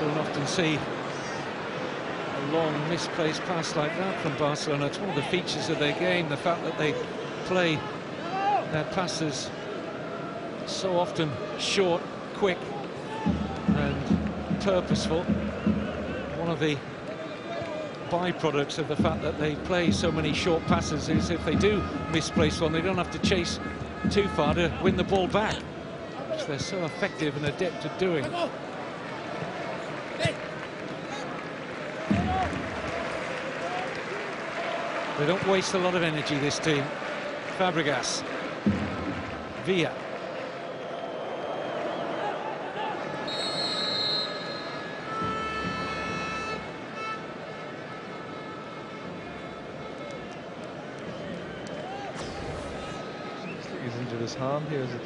Don't often see a long misplaced pass like that from Barcelona. It's one of the features of their game, the fact that they play their passes so often short, quick and purposeful. One of the byproducts of the fact that they play so many short passes is if they do misplace one, they don't have to chase too far to win the ball back, which they're so effective and adept at doing. They don't waste a lot of energy, this team. Fabregas. Villa. He's injured his hand here, is it?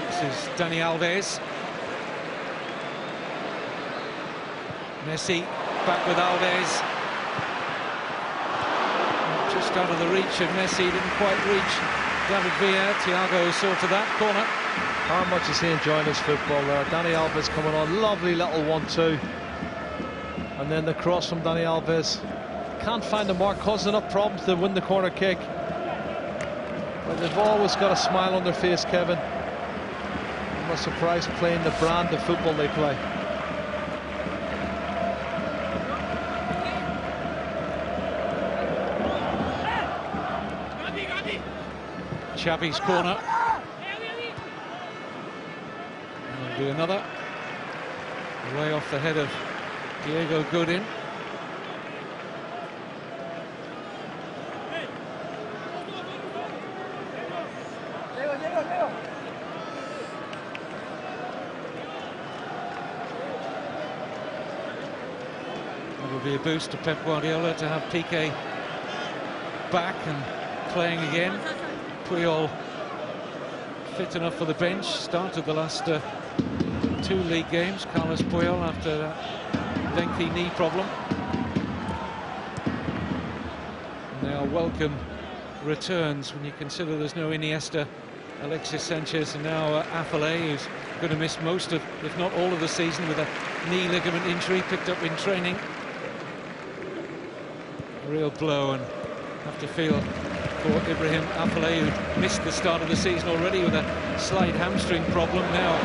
This is Dani Alves. Messi back with Alves. Just out of the reach of Messi, didn't quite reach David Villa. Thiago sorted that corner. How much is he enjoying his football there? Dani Alves coming on, lovely little 1-2. And then the cross from Dani Alves. Can't find the mark, causing enough problems to win the corner kick. But they've always got a smile on their face, Kevin. I'm not surprised playing the brand of football they play. Xavi's corner. There'll be another. Way off the head of Diego Godin. It'll be a boost to Pep Guardiola to have Piqué back and playing again. Puyol fit enough for the bench, started the last 2 league games, Carlos Puyol, after that lengthy knee problem. And they are welcome returns when you consider there's no Iniesta, Alexis Sanchez and now Afellay, who's going to miss most of, if not all of the season with a knee ligament injury picked up in training. A real blow, and have to feel for Ibrahim Afellay, who missed the start of the season already with a slight hamstring problem. Now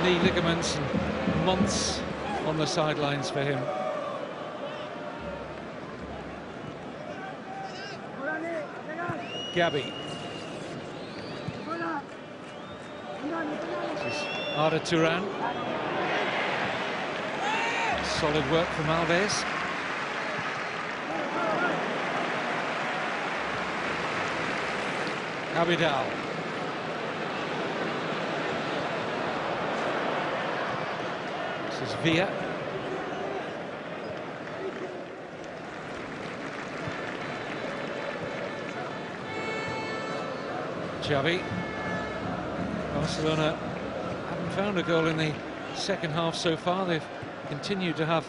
knee ligaments and months on the sidelines for him. Gabby. This is Arda Turan. Solid work from Alves. Abidal. This is Villa. Xavi. Barcelona haven't found a goal in the second half so far. They've continued to have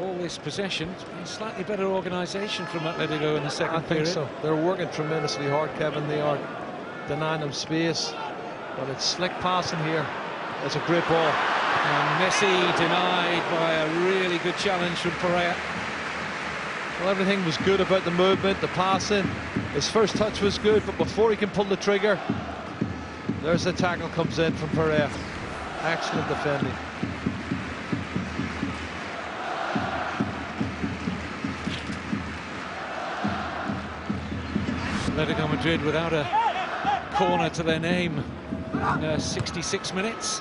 all this possession. It's been slightly better organisation from Atlético in the second period. I think so. They're working tremendously hard, Kevin. They are denying them space, but it's slick passing here. It's a great ball. And Messi denied by a really good challenge from Pereira. Well, everything was good about the movement, the passing. His first touch was good, but before he can pull the trigger, there's the tackle comes in from Pereira. Excellent defending. Atlético Madrid without a corner to their name in 66 minutes.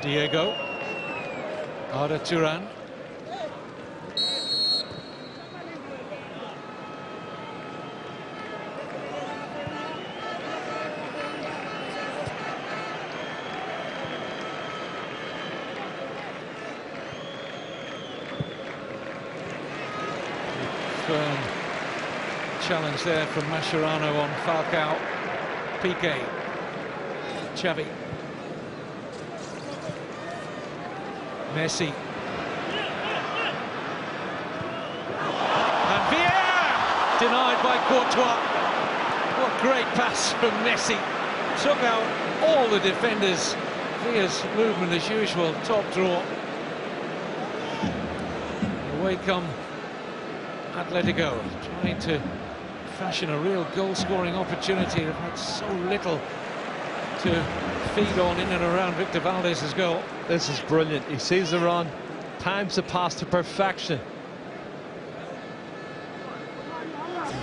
Diego. Arda Turan. Firm challenge there from Mascherano on Falcao. Piqué. Xavi. Messi. And Villa! Denied by Courtois. What great pass from Messi. Took out all the defenders. Villa's movement as usual, top draw. Away come Atletico, trying to fashion a real goal-scoring opportunity. They've had so little to feed on in and around Victor Valdez's goal. This is brilliant. He sees the run, times the pass to perfection.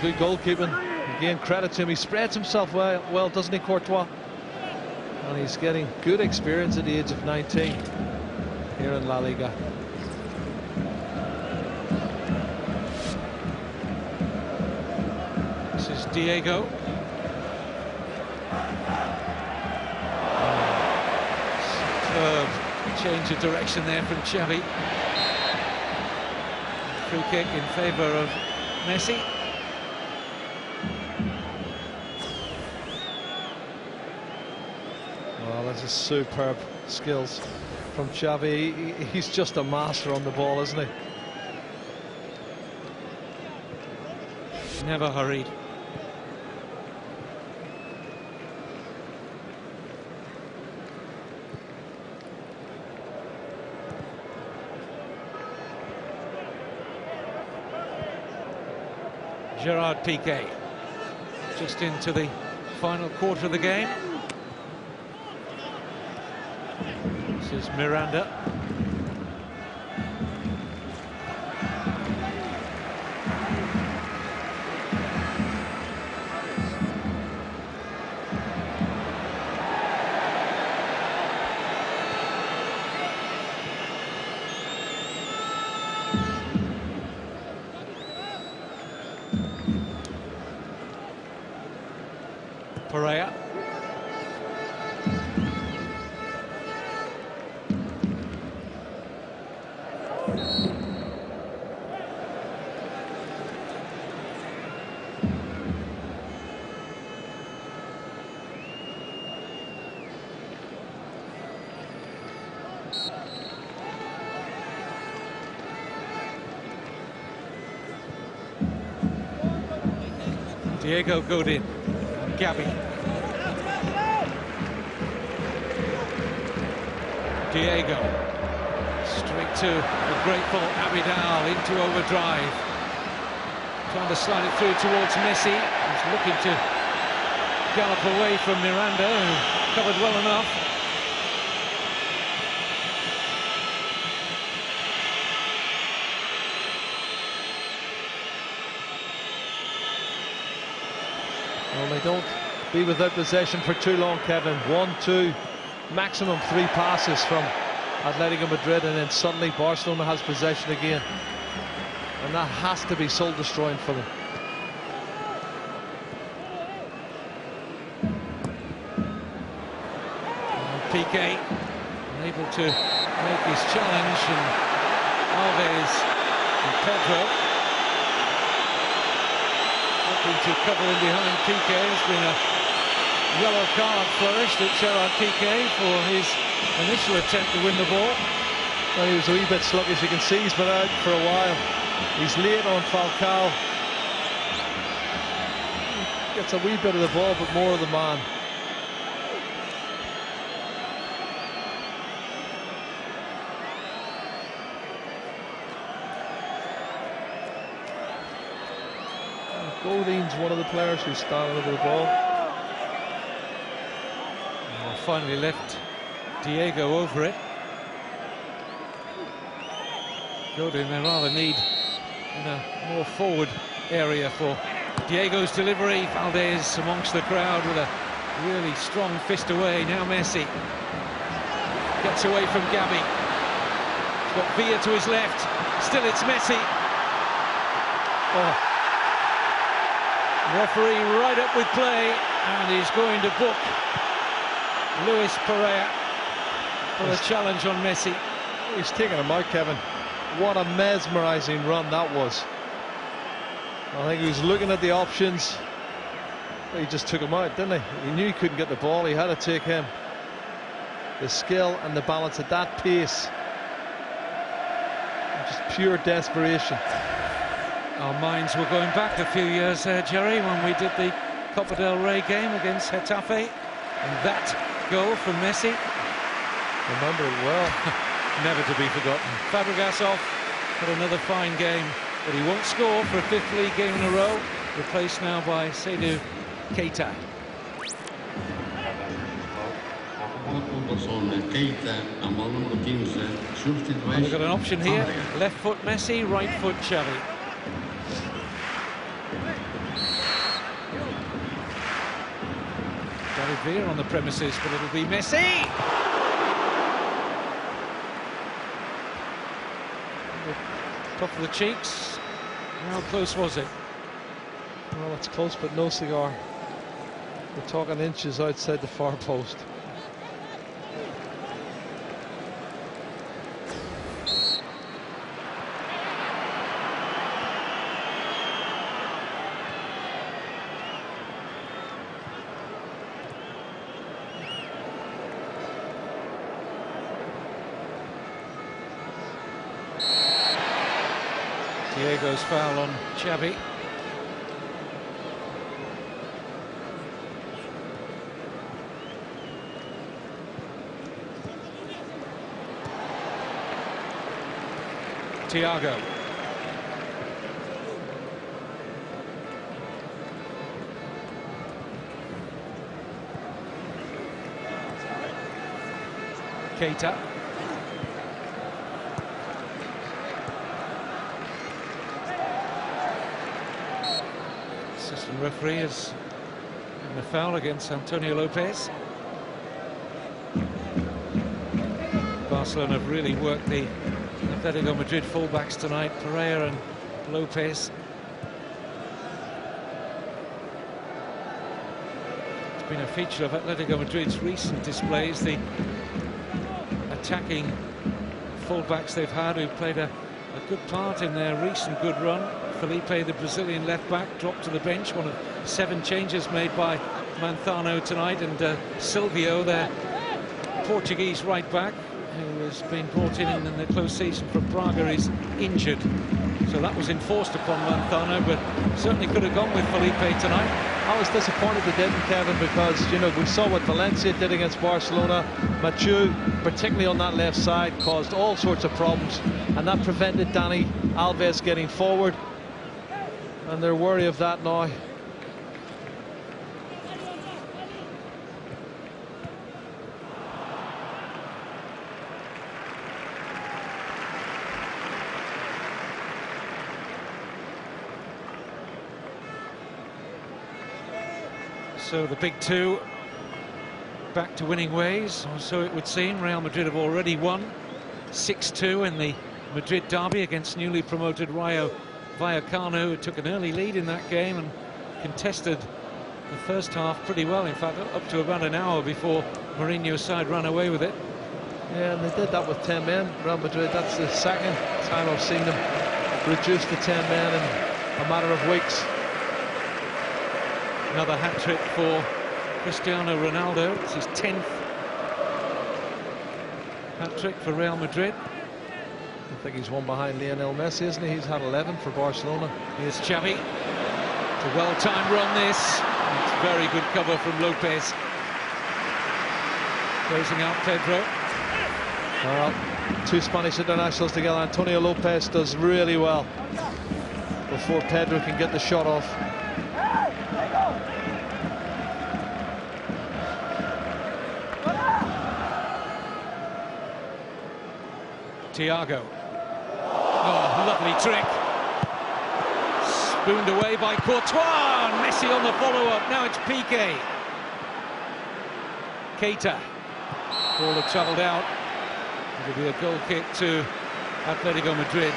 Good goalkeeping. Again, credit to him. He spreads himself well, doesn't he, Courtois? And he's getting good experience at the age of 19 here in La Liga. This is Diego. Superb change of direction there from Xavi. Free kick in favour of Messi. Well, that's just superb skills from Xavi. He's just a master on the ball, isn't he? Never hurried. Gerard Piqué just into the final quarter of the game. This is Miranda. Pereira. Diego Godin. Gabby. Diego. Straight to the grateful Abidal into overdrive. Trying to slide it through towards Messi. He's looking to gallop away from Miranda, who covered well enough. Well, they don't be without possession for too long, Kevin. 1, 2, maximum 3 passes from Atlético Madrid, and then suddenly Barcelona has possession again. And that has to be soul-destroying for them. Piqué unable to make his challenge, and Alves and Pedro looking to cover in behind Piqué. There's been a yellow card flourished at Gerard Piqué for his initial attempt to win the ball. Well, he was a wee bit sluggish. You can see he's been out for a while. He's late on Falcao. Gets a wee bit of the ball, but more of the man. Godin's one of the players who's standing over the ball. Well, finally left Diego over it. Godin, they rather need in a more forward area for Diego's delivery. Valdez amongst the crowd with a really strong fist away. Now Messi gets away from Gavi. He's got Villa to his left. Still it's Messi. Oh. Referee right up with play, and he's going to book Luis Pereira for a challenge on Messi. He's taking him out, Kevin. What a mesmerising run that was. I think he was looking at the options. He just took him out, didn't he? He knew he couldn't get the ball. He had to take him. The skill and the balance at that pace. Just pure desperation. Our minds were going back a few years there, Jerry, when we did the Copa del Rey game against Getafe. And that goal from Messi. Remember it well. Never to be forgotten. Fabregas off for another fine game, but he won't score for a 5th league game in a row. Replaced now by Seydou Keita. And we've got an option here. Left foot Messi, right foot Xavi. David Villa on the premises, but it'll be Messi. Top of the cheeks. How close was it? Well, it's close, but no cigar. We're talking inches outside the far post. Diego's foul on Xavi. Thiago. Keita. Assistant referee has given a foul against Antonio Lopez. Barcelona have really worked the Atlético Madrid fullbacks tonight, Pereira and Lopez. It's been a feature of Atlético Madrid's recent displays, the attacking fullbacks they've had, who played a good part in their recent good run. Felipe, the Brazilian left-back, dropped to the bench, one of 7 changes made by Manzano tonight, and Silvio, their Portuguese right-back, who has been brought in the close season from Braga, is injured. So that was enforced upon Manzano, but certainly could have gone with Felipe tonight. I was disappointed they didn't, Kevin, because, you know, we saw what Valencia did against Barcelona. Mathieu, particularly on that left side, caused all sorts of problems, and that prevented Dani Alves getting forward. And they're wary of that now. So the big two back to winning ways, or so it would seem. Real Madrid have already won 6-2 in the Madrid derby against newly promoted Rayo Vallecano, who took an early lead in that game and contested the first half pretty well. In fact, up to about an hour before Mourinho's side ran away with it. Yeah, and they did that with 10 men, Real Madrid. That's the second time I've seen them reduce to 10 men in a matter of weeks. Another hat-trick for Cristiano Ronaldo. It's his 10th hat-trick for Real Madrid. I think he's one behind Lionel Messi, isn't he? He's had 11 for Barcelona. Here's Xavi. It's a well-timed run, this. It's very good cover from Lopez. Closing out Pedro. Well, two Spanish internationals together. Antonio Lopez does really well before Pedro can get the shot off. Thiago. Oh, lovely trick. Spooned away by Courtois. Messi on the follow-up. Now it's Piqué. Keita. Ball had travelled out. It'll be a goal kick to Atletico Madrid.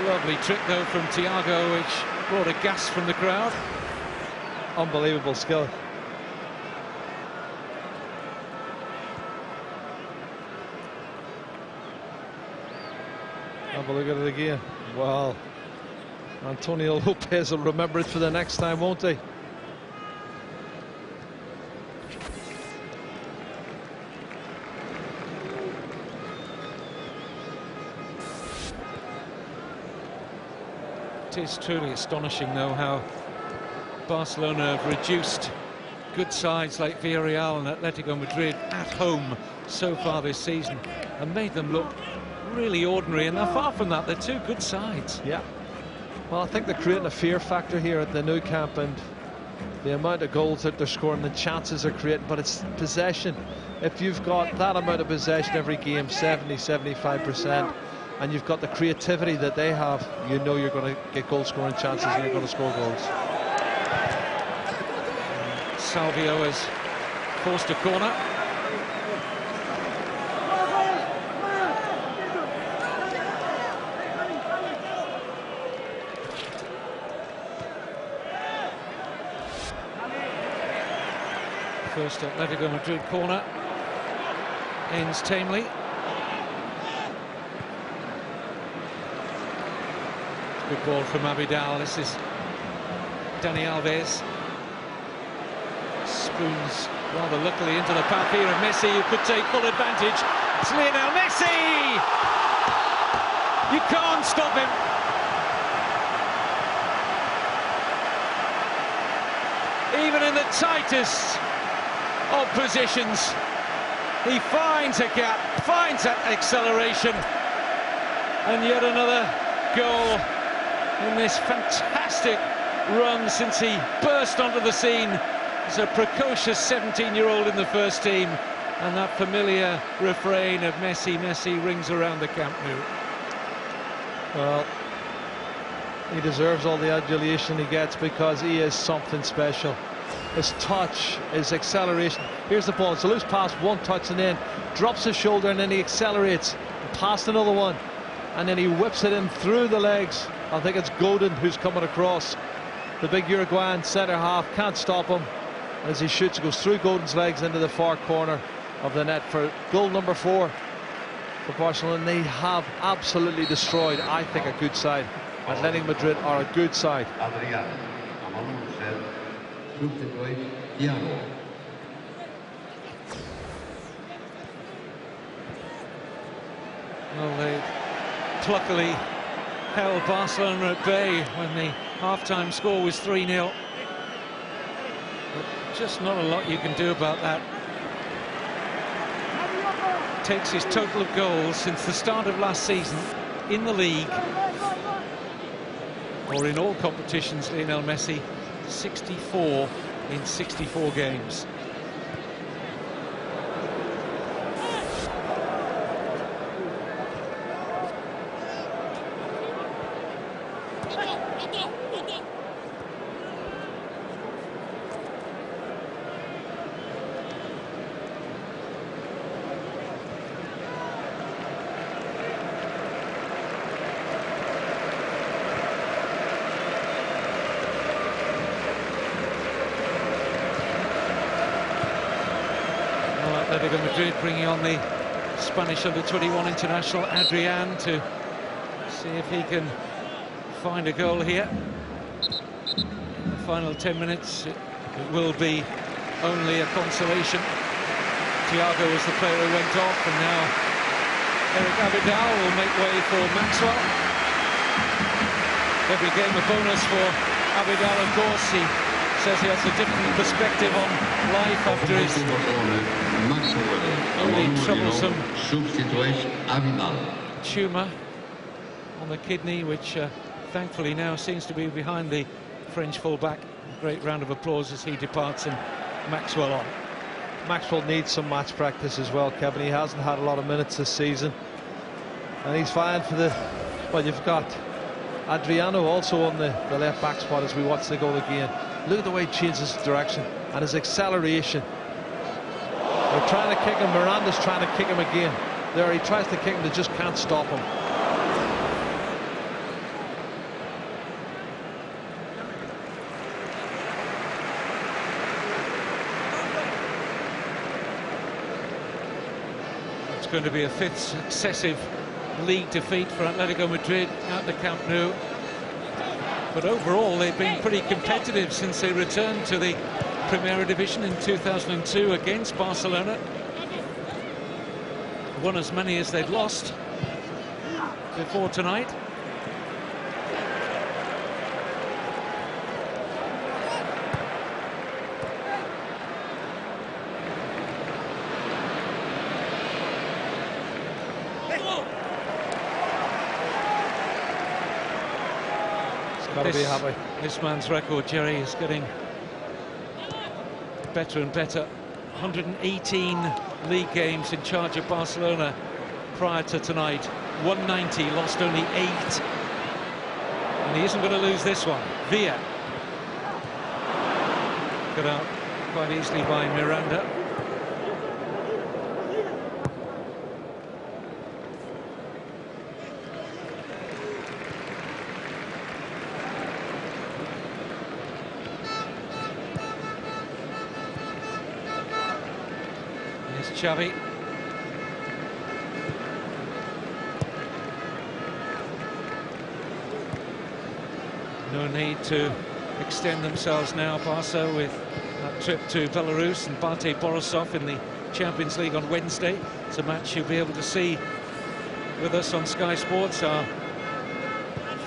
Lovely trick, though, from Thiago, which brought a gasp from the crowd. Unbelievable skill. Have a look at it again. Wow. Antonio Lopez will remember it for the next time, won't he? It is truly astonishing, though, how Barcelona have reduced good sides like Villarreal and Atletico Madrid at home so far this season and made them look really ordinary, and they're far from that. They're two good sides. Yeah. Well, I think they're creating a fear factor here at the Nou Camp, and the amount of goals that they're scoring, the chances they're creating, but it's possession. If you've got that amount of possession every game, 70-75%, and you've got the creativity that they have, you know you're going to get goal scoring chances and you're going to score goals. Salvio has forced a corner. First Atletico Madrid corner ends tamely. Good ball from Abidal. This is Dani Alves. Spoons rather luckily into the path here of Messi, who could take full advantage. It's Lionel Messi! You can't stop him. Even in the tightest of positions, he finds a gap, finds that acceleration, and yet another goal in this fantastic run since he burst onto the scene as a precocious 17-year-old in the first team, and that familiar refrain of Messi, Messi rings around the Camp Nou. Well, he deserves all the adulation he gets because he is something special. His touch, his acceleration. Here's the ball. It's a loose pass, one touch, and then drops his shoulder, and then he accelerates past another one, and then he whips it in through the legs. I think it's Godin who's coming across. The big Uruguayan centre half can't stop him. As he shoots, it goes through Godin's legs into the far corner of the net for goal number 4 for Barcelona. They have absolutely destroyed, I think, a good side. Atletico Madrid are a good side. Well, they pluckily held Barcelona at bay when the half-time score was 3-0. But just not a lot you can do about that. Takes his total of goals since the start of last season in the league or in all competitions, Lionel Messi, 64 in 64 games. Atlético de Madrid bringing on the Spanish under-21 international Adrian to see if he can find a goal here. In the final 10 minutes, it will be only a consolation. Thiago was the player who went off, and now Eric Abidal will make way for Maxwell. Every game a bonus for Abidal, of course. He says he has a different perspective on life after his only troublesome tumour on the kidney, which thankfully now seems to be behind the French fullback. A great round of applause as he departs and Maxwell on. Maxwell needs some match practice as well, Kevin. He hasn't had a lot of minutes this season, and he's fine for the... Well, you've got Adriano also on the left back spot as we watch the goal again. Look at the way he changes his direction and his acceleration. They're trying to kick him. Miranda's trying to kick him again. There he tries to kick him, they just can't stop him. It's going to be a fifth successive league defeat for Atletico Madrid at the Camp Nou. But overall, they've been pretty competitive since they returned to the Primera Division in 2002 against Barcelona. Won as many as they'd lost before tonight. Gotta be happy. This man's record, Jerry, is getting better and better. 118 league games in charge of Barcelona prior to tonight. 190, lost only 8. And he isn't going to lose this one. Villa. Cut out quite easily by Miranda. Xavi. No need to extend themselves now, Barca, with that trip to Belarus and Bate Borisov in the Champions League on Wednesday. It's a match you'll be able to see with us on Sky Sports. Our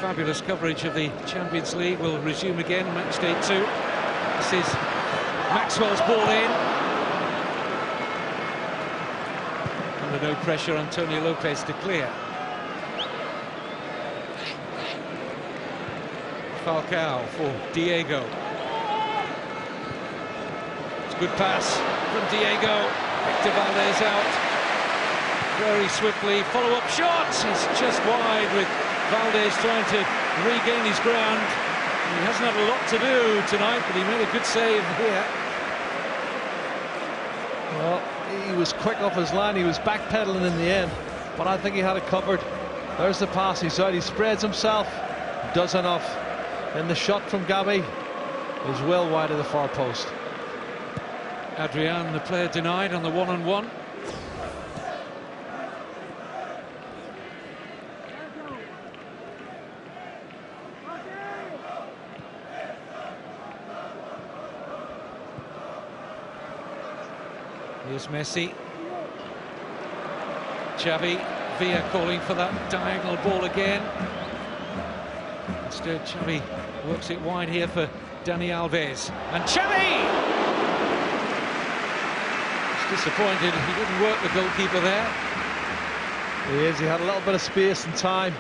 fabulous coverage of the Champions League will resume again, match day 2. This is Maxwell's ball in. Under no pressure, Antonio Lopez to clear. Falcao for Diego. It's a good pass from Diego. Victor Valdez out very swiftly. Follow-up shot. It's just wide with Valdez trying to regain his ground. He hasn't had a lot to do tonight, but he made a good save here. Well, he was quick off his line. He was backpedaling in the end, but I think he had it covered. There's the pass. He's out. He spreads himself. Does enough. And the shot from Gabi is well wide of the far post. Adrian, the player denied on the one-on-one. Here's Messi. Xavi, Villa calling for that diagonal ball again. Instead, Xavi works it wide here for Dani Alves. And Xavi! He's disappointed he didn't work the goalkeeper there. He is. He had a little bit of space and time.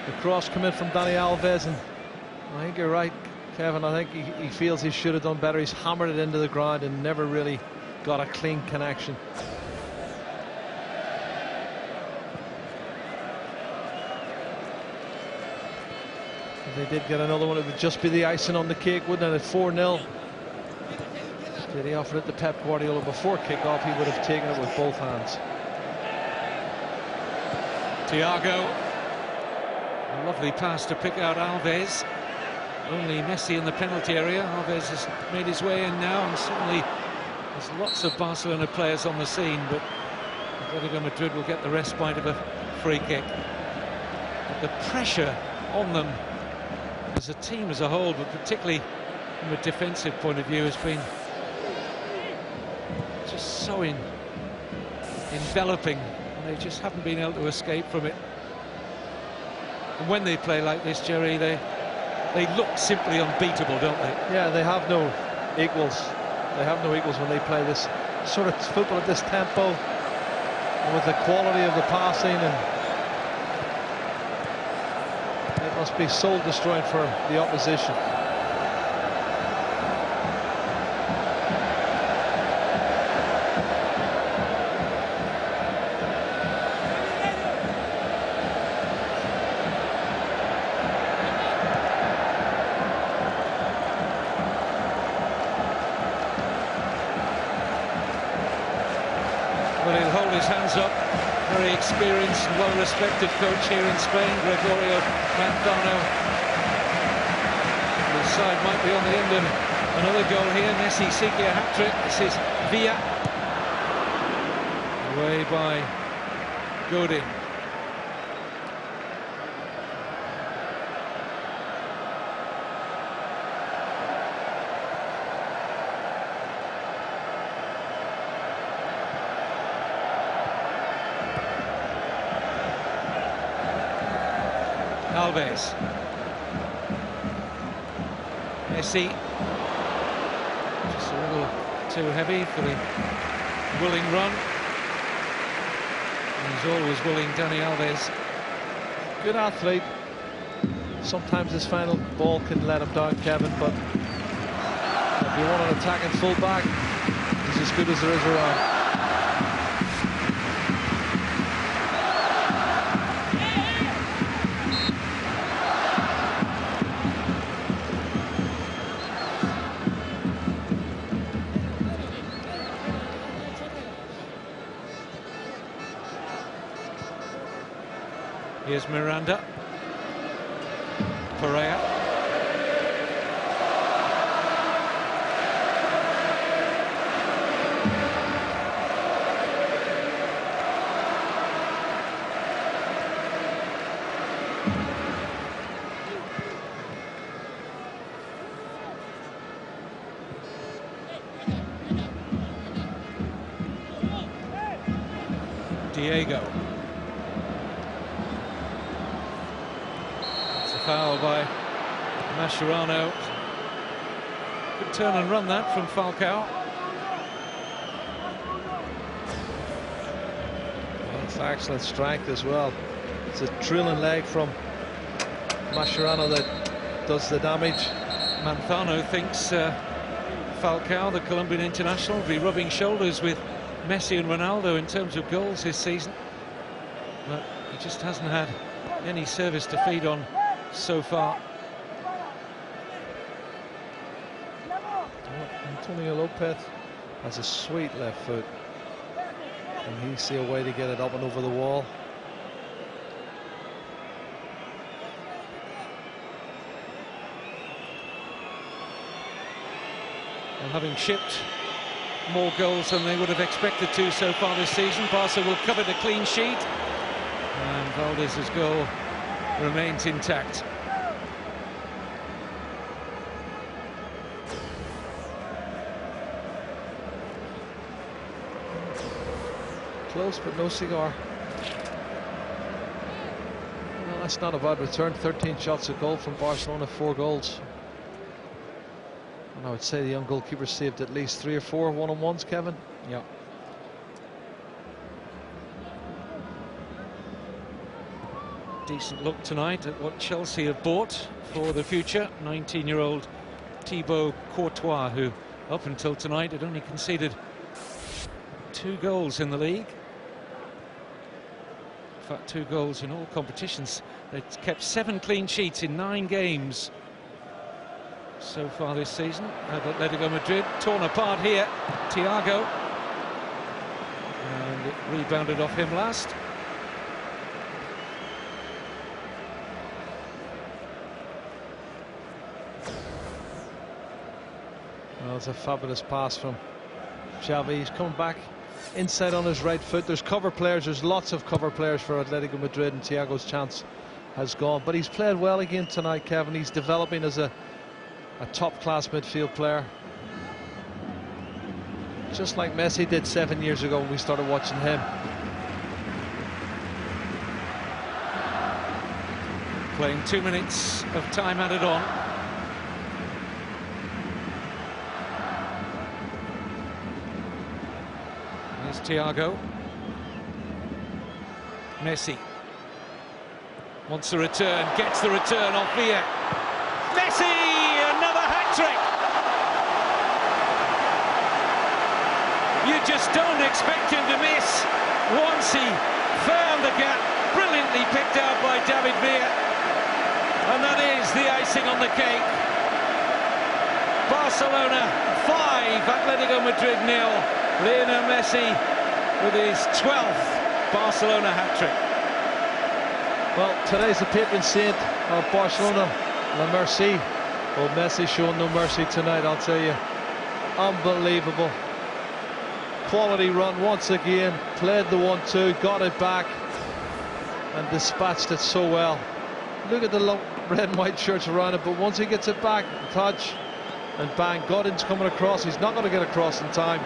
The cross come in from Dani Alves, and I think you're right, Kevin. I think he feels he should have done better. He's hammered it into the ground and never really got a clean connection. If they did get another one, it would just be the icing on the cake, wouldn't it? At 4-0. Did he offer it to Pep Guardiola before kickoff, he would have taken it with both hands. Thiago. A lovely pass to pick out Alves. Only Messi in the penalty area. Alves has made his way in now, and suddenly there's lots of Barcelona players on the scene, but Atletico Madrid will get the respite of a free kick. But the pressure on them as a team as a whole, but particularly from a defensive point of view, has been just so enveloping, and they just haven't been able to escape from it. And when they play like this, Jerry, they look simply unbeatable, don't they? Yeah, they have no equals. They have no equals when they play this sort of football at this tempo, and with the quality of the passing, and it must be soul destroying for the opposition. Well, he'll hold his hands up. Very experienced and well-respected coach here in Spain, Gregorio Manzano. The side might be on the end of another goal here. Messi seeking a hat-trick. This is Villa. Away by Godin. Alves. Messi. Just a little too heavy for the willing run. He's always willing, Dani Alves. Good athlete. Sometimes his final ball can let him down, Kevin, but if you want an attacking full-back, he's as good as there is around. Here's Miranda. Perea. Diego. Foul by Mascherano. Good turn and run that from Falcao. Well, it's excellent strength as well. It's a drilling leg from Mascherano that does the damage. Manzano thinks Falcao, the Colombian international, will be rubbing shoulders with Messi and Ronaldo in terms of goals this season. But he just hasn't had any service to feed on so far. Antonio Lopez has a sweet left foot, and he'll see a way to get it up and over the wall. And having shipped more goals than they would have expected to so far this season, Barca will cover the clean sheet, and Valdez's goal remains intact. Close, but no cigar. Well, that's not a bad return. 13 shots at goal from Barcelona, 4 goals. And I would say the young goalkeeper saved at least 3 or 4 one-on-ones, Kevin. Yeah. Decent look tonight at what Chelsea have bought for the future. 19-year-old Thibaut Courtois, who up until tonight had only conceded 2 goals in the league. In fact, 2 goals in all competitions. They've kept 7 clean sheets in 9 games so far this season. Atlético Madrid torn apart here. Thiago, and it rebounded off him last. Well, it's a fabulous pass from Xavi. He's coming back inside on his right foot. There's cover players, there's lots of cover players for Atlético Madrid, and Thiago's chance has gone. But he's played well again tonight, Kevin. He's developing as a top-class midfield player, just like Messi did 7 years ago when we started watching him. Playing 2 minutes of time added on. Here's Thiago. Messi wants the return, gets the return off here. Messi, another hat-trick. You just don't expect him to miss. Once he found the gap, brilliantly picked out by David Villa. And that is the icing on the cake. Barcelona 5, Atlético Madrid 0. Lionel Messi with his 12th Barcelona hat-trick. Well, today's the patron saint of Barcelona, La Mercy. Well, Messi showing no mercy tonight, I'll tell you. Unbelievable. Quality run once again, played the 1-2, got it back, and dispatched it so well. Look at the red and white shirts around it, but once he gets it back, touch, and bang, Godin's coming across. He's not going to get across in time.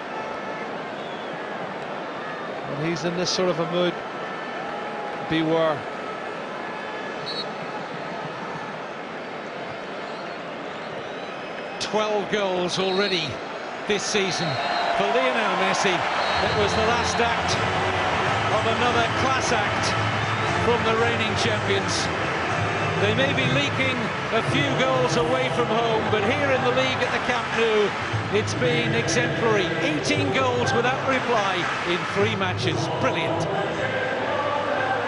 And he's in this sort of a mood. Beware. "12 goals already this season for Lionel Messi. It was the last act of another class act from the reigning champions. They may be leaking a few goals away from home, but here in the league at the Camp Nou, it's been exemplary. 18 goals without reply in 3 matches. Brilliant.